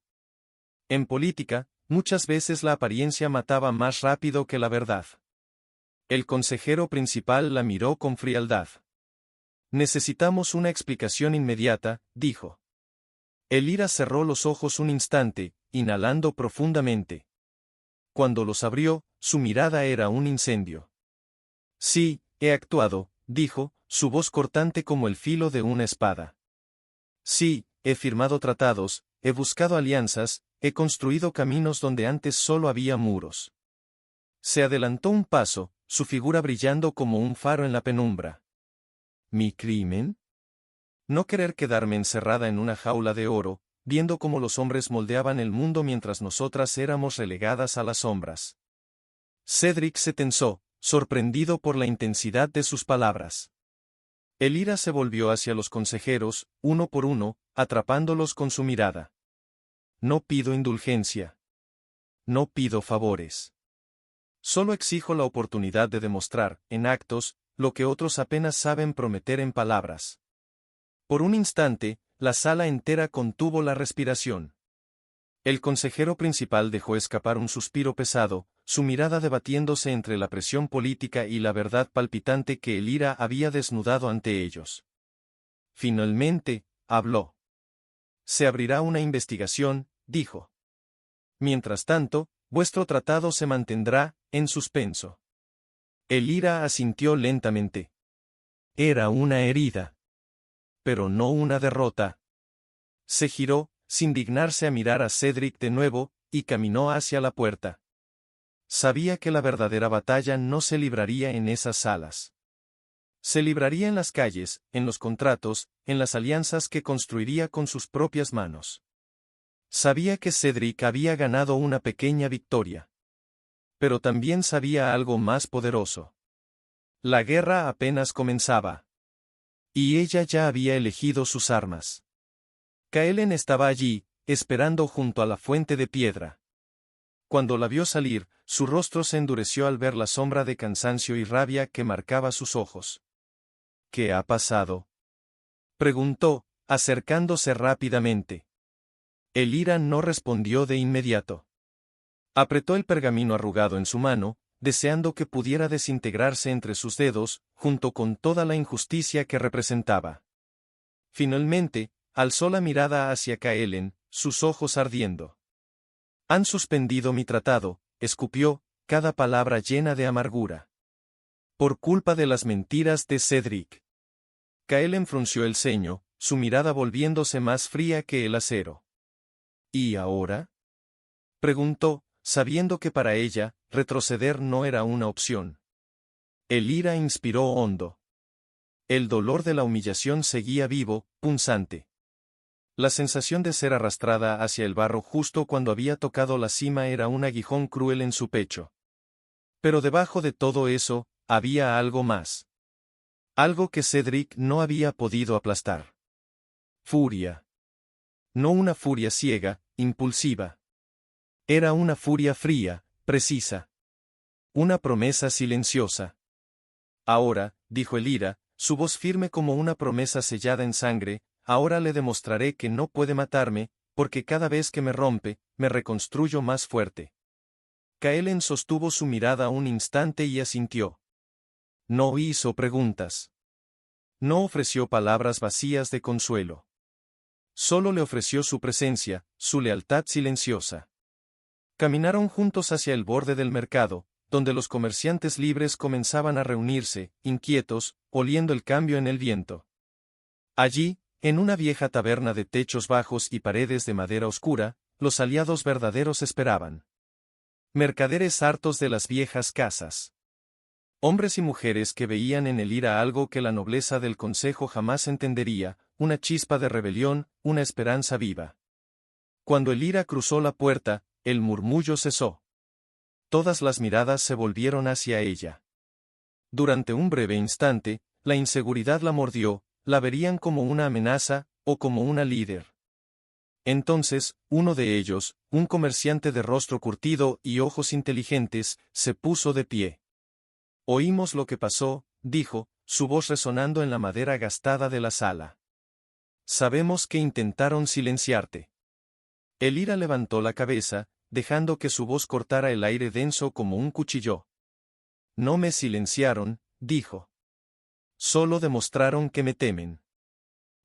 En política, muchas veces la apariencia mataba más rápido que la verdad. El consejero principal la miró con frialdad. Necesitamos una explicación inmediata, dijo. Elira cerró los ojos un instante, inhalando profundamente. Cuando los abrió, su mirada era un incendio. Sí, he actuado, dijo, su voz cortante como el filo de una espada. Sí, he firmado tratados, he buscado alianzas, he construido caminos donde antes solo había muros. Se adelantó un paso, su figura brillando como un faro en la penumbra. ¿Mi crimen? No querer quedarme encerrada en una jaula de oro, viendo cómo los hombres moldeaban el mundo mientras nosotras éramos relegadas a las sombras. Cedric se tensó, sorprendido por la intensidad de sus palabras. Elira se volvió hacia los consejeros, uno por uno, atrapándolos con su mirada. No pido indulgencia. No pido favores. Solo exijo la oportunidad de demostrar, en actos, lo que otros apenas saben prometer en palabras. Por un instante, la sala entera contuvo la respiración. El consejero principal dejó escapar un suspiro pesado, su mirada debatiéndose entre la presión política y la verdad palpitante que Elira había desnudado ante ellos. Finalmente, habló. Se abrirá una investigación, dijo. Mientras tanto, vuestro tratado se mantendrá, en suspenso. Elira asintió lentamente. Era una herida. Pero no una derrota. Se giró, sin dignarse a mirar a Cedric de nuevo, y caminó hacia la puerta. Sabía que la verdadera batalla no se libraría en esas salas. Se libraría en las calles, en los contratos, en las alianzas que construiría con sus propias manos. Sabía que Cedric había ganado una pequeña victoria. Pero también sabía algo más poderoso. La guerra apenas comenzaba. Y ella ya había elegido sus armas. Kaelen estaba allí, esperando junto a la fuente de piedra. Cuando la vio salir, su rostro se endureció al ver la sombra de cansancio y rabia que marcaba sus ojos. ¿Qué ha pasado?, preguntó, acercándose rápidamente. Elira no respondió de inmediato. Apretó el pergamino arrugado en su mano, deseando que pudiera desintegrarse entre sus dedos, junto con toda la injusticia que representaba. Finalmente, alzó la mirada hacia Kaelen, sus ojos ardiendo. Han suspendido mi tratado, escupió, cada palabra llena de amargura. Por culpa de las mentiras de Cedric. Kaelen frunció el ceño, su mirada volviéndose más fría que el acero. ¿Y ahora?, preguntó, sabiendo que para ella, retroceder no era una opción. Elira inspiró hondo. El dolor de la humillación seguía vivo, punzante. La sensación de ser arrastrada hacia el barro justo cuando había tocado la cima era un aguijón cruel en su pecho. Pero debajo de todo eso, había algo más. Algo que Cedric no había podido aplastar. Furia. No una furia ciega, impulsiva. Era una furia fría, precisa. Una promesa silenciosa. Ahora, dijo Elira, su voz firme como una promesa sellada en sangre, ahora le demostraré que no puede matarme, porque cada vez que me rompe, me reconstruyo más fuerte. Kaelen sostuvo su mirada un instante y asintió. No hizo preguntas. No ofreció palabras vacías de consuelo. Solo le ofreció su presencia, su lealtad silenciosa. Caminaron juntos hacia el borde del mercado, donde los comerciantes libres comenzaban a reunirse, inquietos, oliendo el cambio en el viento. Allí, en una vieja taberna de techos bajos y paredes de madera oscura, los aliados verdaderos esperaban. Mercaderes hartos de las viejas casas. Hombres y mujeres que veían en el IRA algo que la nobleza del consejo jamás entendería, una chispa de rebelión, una esperanza viva. Cuando el IRA cruzó la puerta, el murmullo cesó. Todas las miradas se volvieron hacia ella. Durante un breve instante, la inseguridad la mordió, la verían como una amenaza, o como una líder. Entonces, uno de ellos, un comerciante de rostro curtido y ojos inteligentes, se puso de pie. Oímos lo que pasó, dijo, su voz resonando en la madera gastada de la sala. Sabemos que intentaron silenciarte. El IRA levantó la cabeza, dejando que su voz cortara el aire denso como un cuchillo. No me silenciaron, dijo. Solo demostraron que me temen.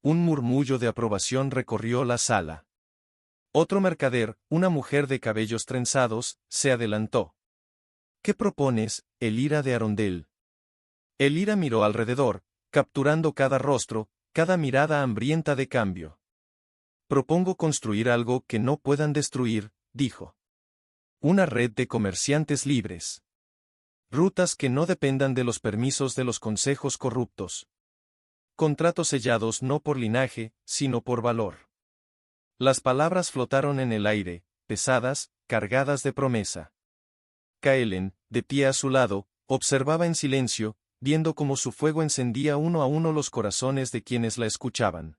Un murmullo de aprobación recorrió la sala. Otro mercader, una mujer de cabellos trenzados, se adelantó. ¿Qué propones, el IRA de Arondel? El IRA miró alrededor, capturando cada rostro, cada mirada hambrienta de cambio. Propongo construir algo que no puedan destruir, dijo. Una red de comerciantes libres. Rutas que no dependan de los permisos de los consejos corruptos. Contratos sellados no por linaje, sino por valor. Las palabras flotaron en el aire, pesadas, cargadas de promesa. Kaelen, de pie a su lado, observaba en silencio, viendo cómo su fuego encendía uno a uno los corazones de quienes la escuchaban.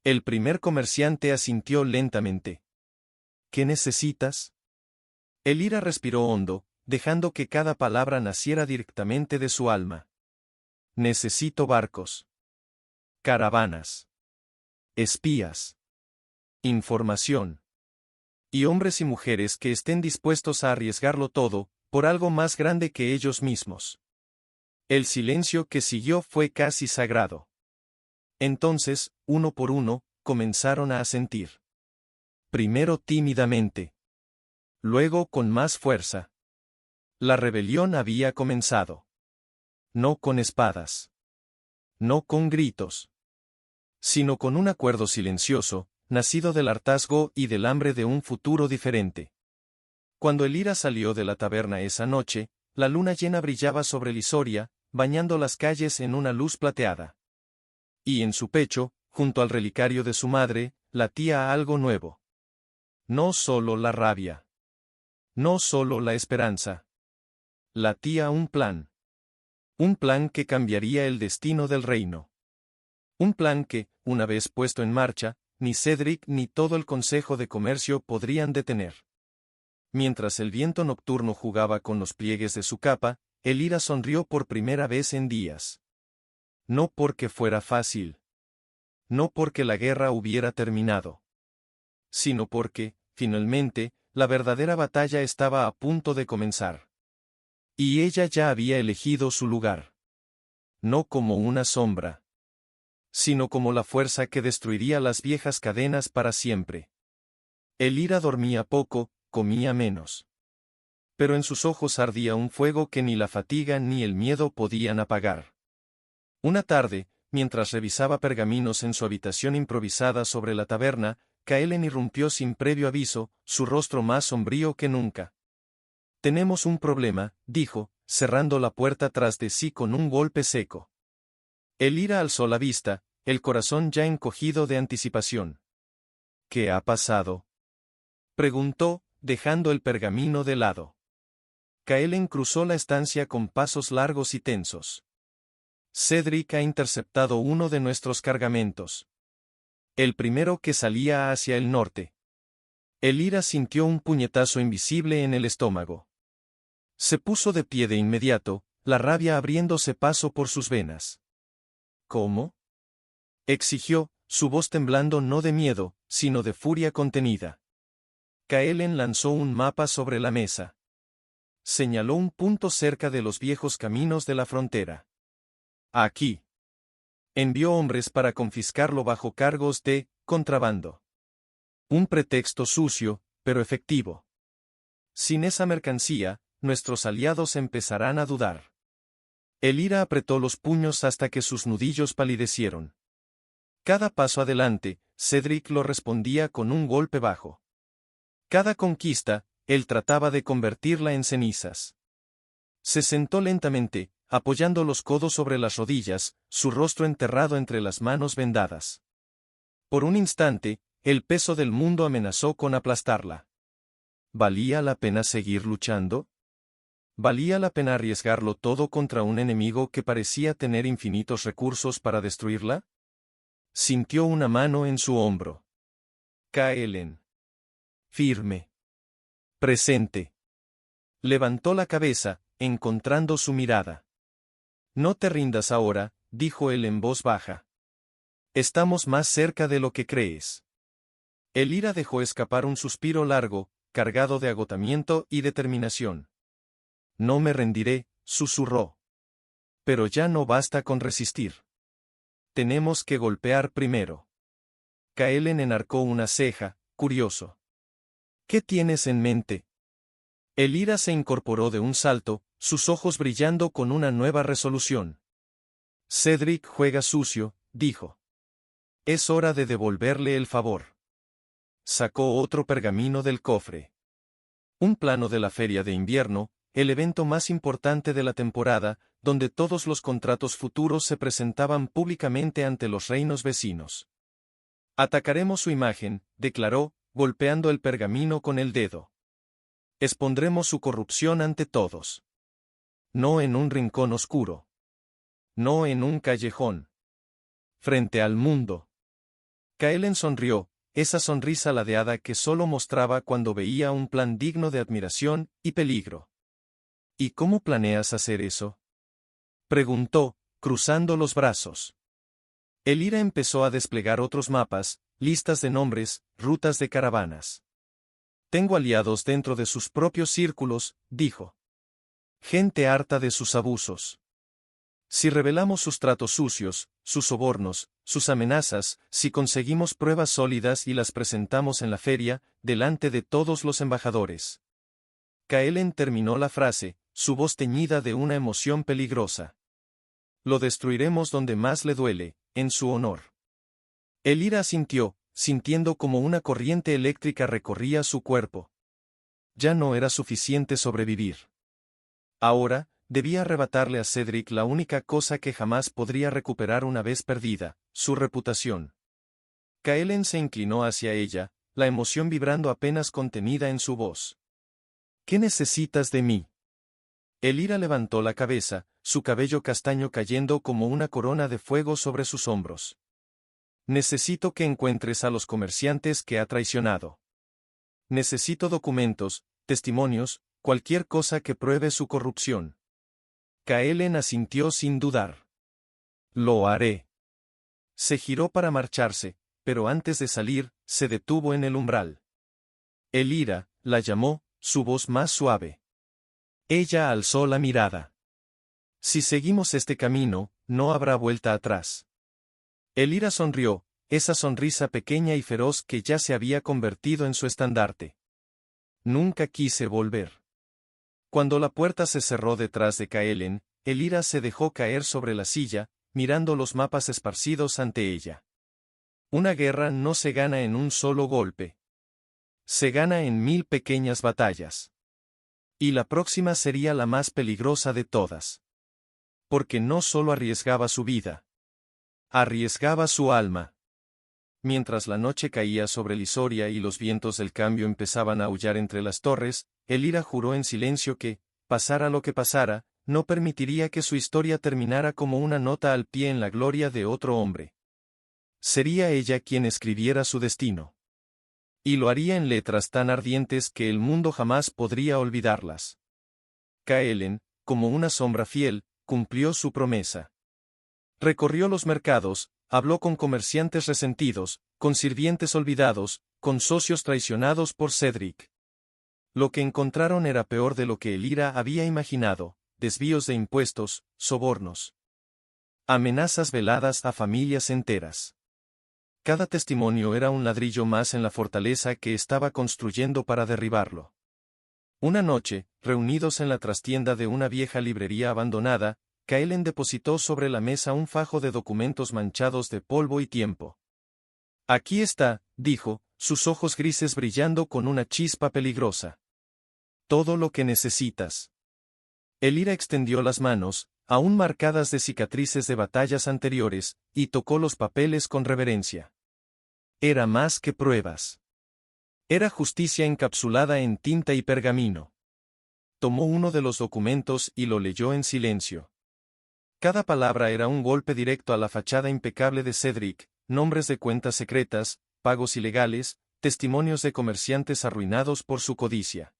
El primer comerciante asintió lentamente. ¿Qué necesitas? El IRA respiró hondo, dejando que cada palabra naciera directamente de su alma. Necesito barcos. Caravanas. Espías. Información. Y hombres y mujeres que estén dispuestos a arriesgarlo todo, por algo más grande que ellos mismos. El silencio que siguió fue casi sagrado. Entonces, uno por uno, comenzaron a asentir. Primero tímidamente. Luego con más fuerza. La rebelión había comenzado. No con espadas. No con gritos. Sino con un acuerdo silencioso, nacido del hartazgo y del hambre de un futuro diferente. Cuando el IRA salió de la taberna esa noche, la luna llena brillaba sobre Lisoria, bañando las calles en una luz plateada. Y en su pecho, junto al relicario de su madre, latía algo nuevo. No solo la rabia. No solo la esperanza. Latía un plan. Un plan que cambiaría el destino del reino. Un plan que, una vez puesto en marcha, ni Cedric ni todo el Consejo de Comercio podrían detener. Mientras el viento nocturno jugaba con los pliegues de su capa, el IRA sonrió por primera vez en días. No porque fuera fácil. No porque la guerra hubiera terminado. Sino porque, finalmente, la verdadera batalla estaba a punto de comenzar. Y ella ya había elegido su lugar. No como una sombra, sino como la fuerza que destruiría las viejas cadenas para siempre. El IRA dormía poco, comía menos. Pero en sus ojos ardía un fuego que ni la fatiga ni el miedo podían apagar. Una tarde, mientras revisaba pergaminos en su habitación improvisada sobre la taberna, Kaelen irrumpió sin previo aviso, su rostro más sombrío que nunca. Tenemos un problema, dijo, cerrando la puerta tras de sí con un golpe seco. El IRA alzó la vista, el corazón ya encogido de anticipación. ¿Qué ha pasado?, preguntó, dejando el pergamino de lado. Kaelen cruzó la estancia con pasos largos y tensos. Cedric ha interceptado uno de nuestros cargamentos. El primero que salía hacia el norte. El IRA sintió un puñetazo invisible en el estómago. Se puso de pie de inmediato, la rabia abriéndose paso por sus venas. ¿Cómo?, exigió, su voz temblando no de miedo, sino de furia contenida. Kaelen lanzó un mapa sobre la mesa. Señaló un punto cerca de los viejos caminos de la frontera. Aquí. Envió hombres para confiscarlo bajo cargos de contrabando. Un pretexto sucio, pero efectivo. Sin esa mercancía, nuestros aliados empezarán a dudar. Elira apretó los puños hasta que sus nudillos palidecieron. Cada paso adelante, Cedric lo respondía con un golpe bajo. Cada conquista, él trataba de convertirla en cenizas. Se sentó lentamente, apoyando los codos sobre las rodillas, su rostro enterrado entre las manos vendadas. Por un instante, el peso del mundo amenazó con aplastarla. ¿Valía la pena seguir luchando? ¿Valía la pena arriesgarlo todo contra un enemigo que parecía tener infinitos recursos para destruirla? Sintió una mano en su hombro. Kaelen. Firme. Presente. Levantó la cabeza, encontrando su mirada. No te rindas ahora, dijo él en voz baja. Estamos más cerca de lo que crees. Elira dejó escapar un suspiro largo, cargado de agotamiento y determinación. No me rendiré, susurró. Pero ya no basta con resistir. Tenemos que golpear primero. Kaelen enarcó una ceja, curioso. ¿Qué tienes en mente? Elira se incorporó de un salto, sus ojos brillando con una nueva resolución. Cedric juega sucio, dijo. Es hora de devolverle el favor. Sacó otro pergamino del cofre. Un plano de la feria de invierno, el evento más importante de la temporada, donde todos los contratos futuros se presentaban públicamente ante los reinos vecinos. Atacaremos su imagen, declaró, golpeando el pergamino con el dedo. Expondremos su corrupción ante todos. No en un rincón oscuro. No en un callejón. Frente al mundo. Kaelen sonrió, esa sonrisa ladeada que solo mostraba cuando veía un plan digno de admiración y peligro. ¿Y cómo planeas hacer eso? Preguntó, cruzando los brazos. Elira empezó a desplegar otros mapas, listas de nombres, rutas de caravanas. Tengo aliados dentro de sus propios círculos, dijo. Gente harta de sus abusos. Si revelamos sus tratos sucios, sus sobornos, sus amenazas, si conseguimos pruebas sólidas y las presentamos en la feria, delante de todos los embajadores. Kaelen terminó la frase, su voz teñida de una emoción peligrosa. Lo destruiremos donde más le duele, en su honor. Elira asintió, sintiendo como una corriente eléctrica recorría su cuerpo. Ya no era suficiente sobrevivir. Ahora, debía arrebatarle a Cedric la única cosa que jamás podría recuperar una vez perdida, su reputación. Kaelen se inclinó hacia ella, la emoción vibrando apenas contenida en su voz. ¿Qué necesitas de mí? Elira levantó la cabeza, su cabello castaño cayendo como una corona de fuego sobre sus hombros. Necesito que encuentres a los comerciantes que ha traicionado. Necesito documentos, testimonios, cualquier cosa que pruebe su corrupción. Kaelen asintió sin dudar. Lo haré. Se giró para marcharse, pero antes de salir, se detuvo en el umbral. Elira, la llamó, su voz más suave. Ella alzó la mirada. Si seguimos este camino, no habrá vuelta atrás. Elira sonrió, esa sonrisa pequeña y feroz que ya se había convertido en su estandarte. Nunca quise volver. Cuando la puerta se cerró detrás de Kaelen, Elira se dejó caer sobre la silla, mirando los mapas esparcidos ante ella. Una guerra no se gana en un solo golpe. Se gana en 1000 pequeñas batallas. Y la próxima sería la más peligrosa de todas. Porque no solo arriesgaba su vida. Arriesgaba su alma. Mientras la noche caía sobre Lisoria y los vientos del cambio empezaban a aullar entre las torres, Elira juró en silencio que, pasara lo que pasara, no permitiría que su historia terminara como una nota al pie en la gloria de otro hombre. Sería ella quien escribiera su destino. Y lo haría en letras tan ardientes que el mundo jamás podría olvidarlas. Kaelen, como una sombra fiel, cumplió su promesa. Recorrió los mercados, habló con comerciantes resentidos, con sirvientes olvidados, con socios traicionados por Cedric. Lo que encontraron era peor de lo que Elira había imaginado, desvíos de impuestos, sobornos. Amenazas veladas a familias enteras. Cada testimonio era un ladrillo más en la fortaleza que estaba construyendo para derribarlo. Una noche, reunidos en la trastienda de una vieja librería abandonada, Kaelen depositó sobre la mesa un fajo de documentos manchados de polvo y tiempo. Aquí está, dijo, sus ojos grises brillando con una chispa peligrosa. Todo lo que necesitas. Elira extendió las manos, aún marcadas de cicatrices de batallas anteriores, y tocó los papeles con reverencia. Era más que pruebas. Era justicia encapsulada en tinta y pergamino. Tomó uno de los documentos y lo leyó en silencio. Cada palabra era un golpe directo a la fachada impecable de Cedric, nombres de cuentas secretas, pagos ilegales, testimonios de comerciantes arruinados por su codicia.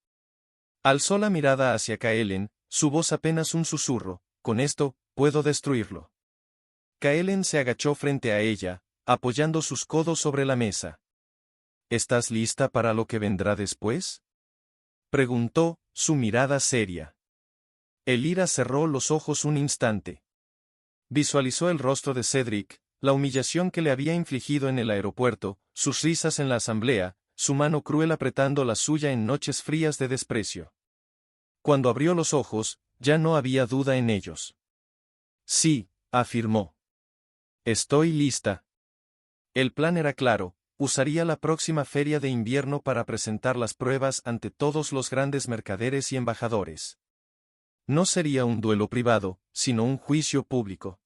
Alzó la mirada hacia Kaelen, su voz apenas un susurro: con esto, puedo destruirlo. Kaelen se agachó frente a ella, apoyando sus codos sobre la mesa. ¿Estás lista para lo que vendrá después?, preguntó, su mirada seria. Elira cerró los ojos un instante. Visualizó el rostro de Cedric, la humillación que le había infligido en el aeropuerto, sus risas en la asamblea, su mano cruel apretando la suya en noches frías de desprecio. Cuando abrió los ojos, ya no había duda en ellos. Sí, afirmó. Estoy lista. El plan era claro: usaría la próxima feria de invierno para presentar las pruebas ante todos los grandes mercaderes y embajadores. No sería un duelo privado, sino un juicio público.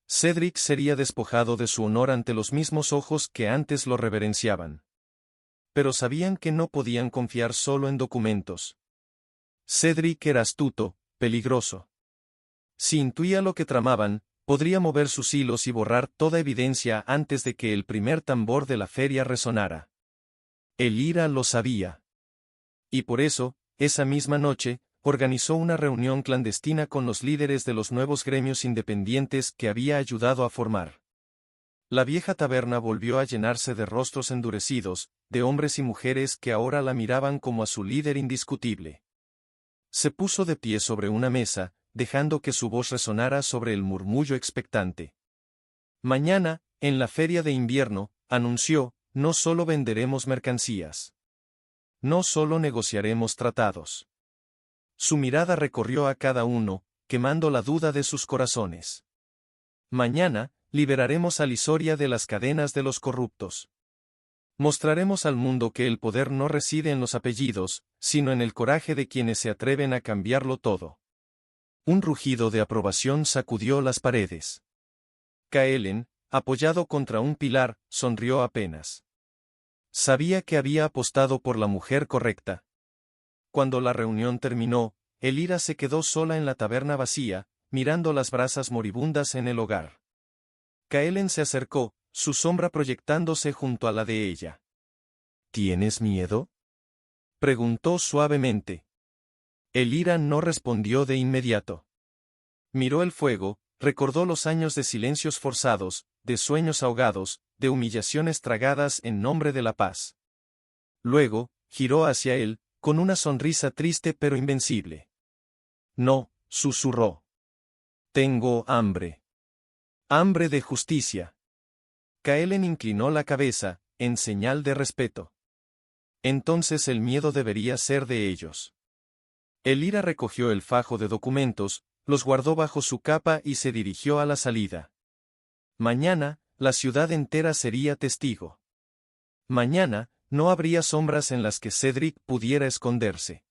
Cedric sería despojado de su honor ante los mismos ojos que antes lo reverenciaban. Pero sabían que no podían confiar solo en documentos. Cedric era astuto, peligroso. Si intuía lo que tramaban, podría mover sus hilos y borrar toda evidencia antes de que el primer tambor de la feria resonara. Elira lo sabía. Y por eso, esa misma noche, organizó una reunión clandestina con los líderes de los nuevos gremios independientes que había ayudado a formar. La vieja taberna volvió a llenarse de rostros endurecidos, de hombres y mujeres que ahora la miraban como a su líder indiscutible. Se puso de pie sobre una mesa, dejando que su voz resonara sobre el murmullo expectante. Mañana, en la feria de invierno, anunció, no solo venderemos mercancías. No solo negociaremos tratados. Su mirada recorrió a cada uno, quemando la duda de sus corazones. Mañana, liberaremos a Lisoria de las cadenas de los corruptos. Mostraremos al mundo que el poder no reside en los apellidos, sino en el coraje de quienes se atreven a cambiarlo todo. Un rugido de aprobación sacudió las paredes. Kaelen, apoyado contra un pilar, sonrió apenas. Sabía que había apostado por la mujer correcta. Cuando la reunión terminó, Elira se quedó sola en la taberna vacía, mirando las brasas moribundas en el hogar. Kaelen se acercó, su sombra proyectándose junto a la de ella. ¿Tienes miedo?, preguntó suavemente. Elira no respondió de inmediato. Miró el fuego, recordó los años de silencios forzados, de sueños ahogados, de humillaciones tragadas en nombre de la paz. Luego, giró hacia él, con una sonrisa triste pero invencible. No, susurró. Tengo hambre. Hambre de justicia. Kaelen inclinó la cabeza, en señal de respeto. Entonces el miedo debería ser de ellos. Elira recogió el fajo de documentos, los guardó bajo su capa y se dirigió a la salida. Mañana, la ciudad entera sería testigo. Mañana, no habría sombras en las que Cedric pudiera esconderse.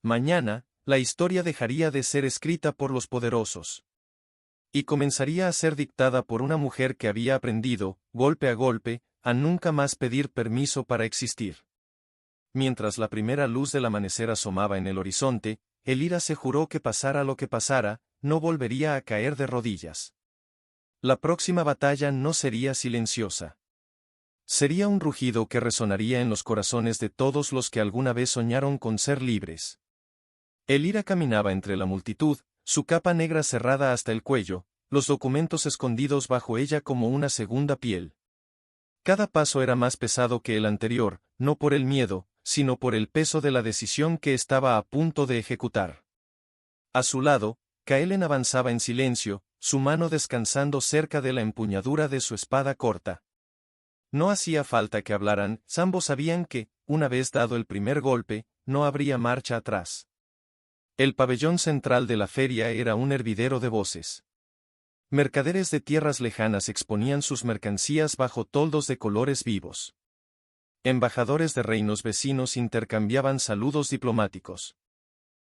Mañana, la historia dejaría de ser escrita por los poderosos. Y comenzaría a ser dictada por una mujer que había aprendido, golpe a golpe, a nunca más pedir permiso para existir. Mientras la primera luz del amanecer asomaba en el horizonte, Elira se juró que pasara lo que pasara, no volvería a caer de rodillas. La próxima batalla no sería silenciosa. Sería un rugido que resonaría en los corazones de todos los que alguna vez soñaron con ser libres. Elira caminaba entre la multitud, su capa negra cerrada hasta el cuello, los documentos escondidos bajo ella como una segunda piel. Cada paso era más pesado que el anterior, no por el miedo, sino por el peso de la decisión que estaba a punto de ejecutar. A su lado, Kaelen avanzaba en silencio, su mano descansando cerca de la empuñadura de su espada corta. No hacía falta que hablaran, ambos sabían que, una vez dado el primer golpe, no habría marcha atrás. El pabellón central de la feria era un hervidero de voces. Mercaderes de tierras lejanas exponían sus mercancías bajo toldos de colores vivos. Embajadores de reinos vecinos intercambiaban saludos diplomáticos.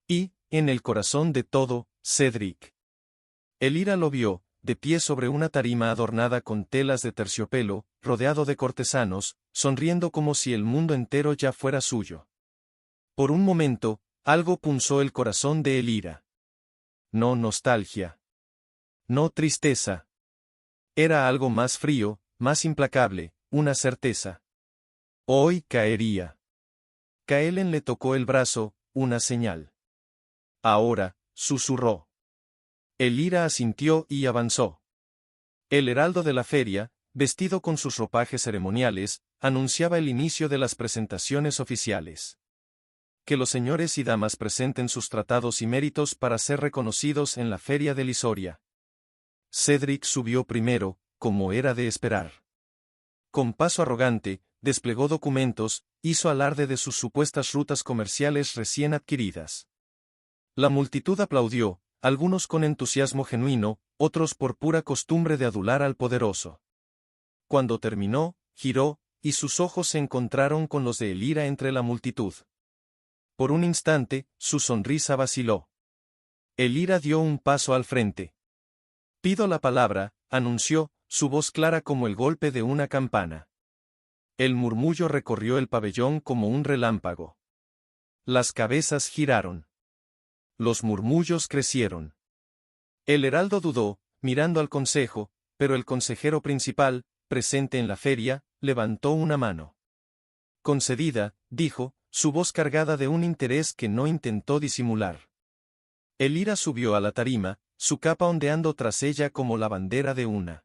Y, en el corazón de todo, Cedric. Elira lo vio, de pie sobre una tarima adornada con telas de terciopelo, rodeado de cortesanos, sonriendo como si el mundo entero ya fuera suyo. Por un momento, algo punzó el corazón de Elira. No nostalgia. No tristeza. Era algo más frío, más implacable, una certeza. Hoy caería. Kaelen le tocó el brazo, una señal. Ahora, susurró. Elira asintió y avanzó. El heraldo de la feria, vestido con sus ropajes ceremoniales, anunciaba el inicio de las presentaciones oficiales. Que los señores y damas presenten sus tratados y méritos para ser reconocidos en la feria de Lisoria. Cedric subió primero, como era de esperar. Con paso arrogante, desplegó documentos, hizo alarde de sus supuestas rutas comerciales recién adquiridas. La multitud aplaudió, algunos con entusiasmo genuino, otros por pura costumbre de adular al poderoso. Cuando terminó, giró, y sus ojos se encontraron con los de Elira entre la multitud. Por un instante, su sonrisa vaciló. Elira dio un paso al frente. Pido la palabra, anunció, su voz clara como el golpe de una campana. El murmullo recorrió el pabellón como un relámpago. Las cabezas giraron. Los murmullos crecieron. El heraldo dudó, mirando al consejo, pero el consejero principal, presente en la feria, levantó una mano. Concedida, dijo, su voz cargada de un interés que no intentó disimular. Elira subió a la tarima, su capa ondeando tras ella como la bandera de una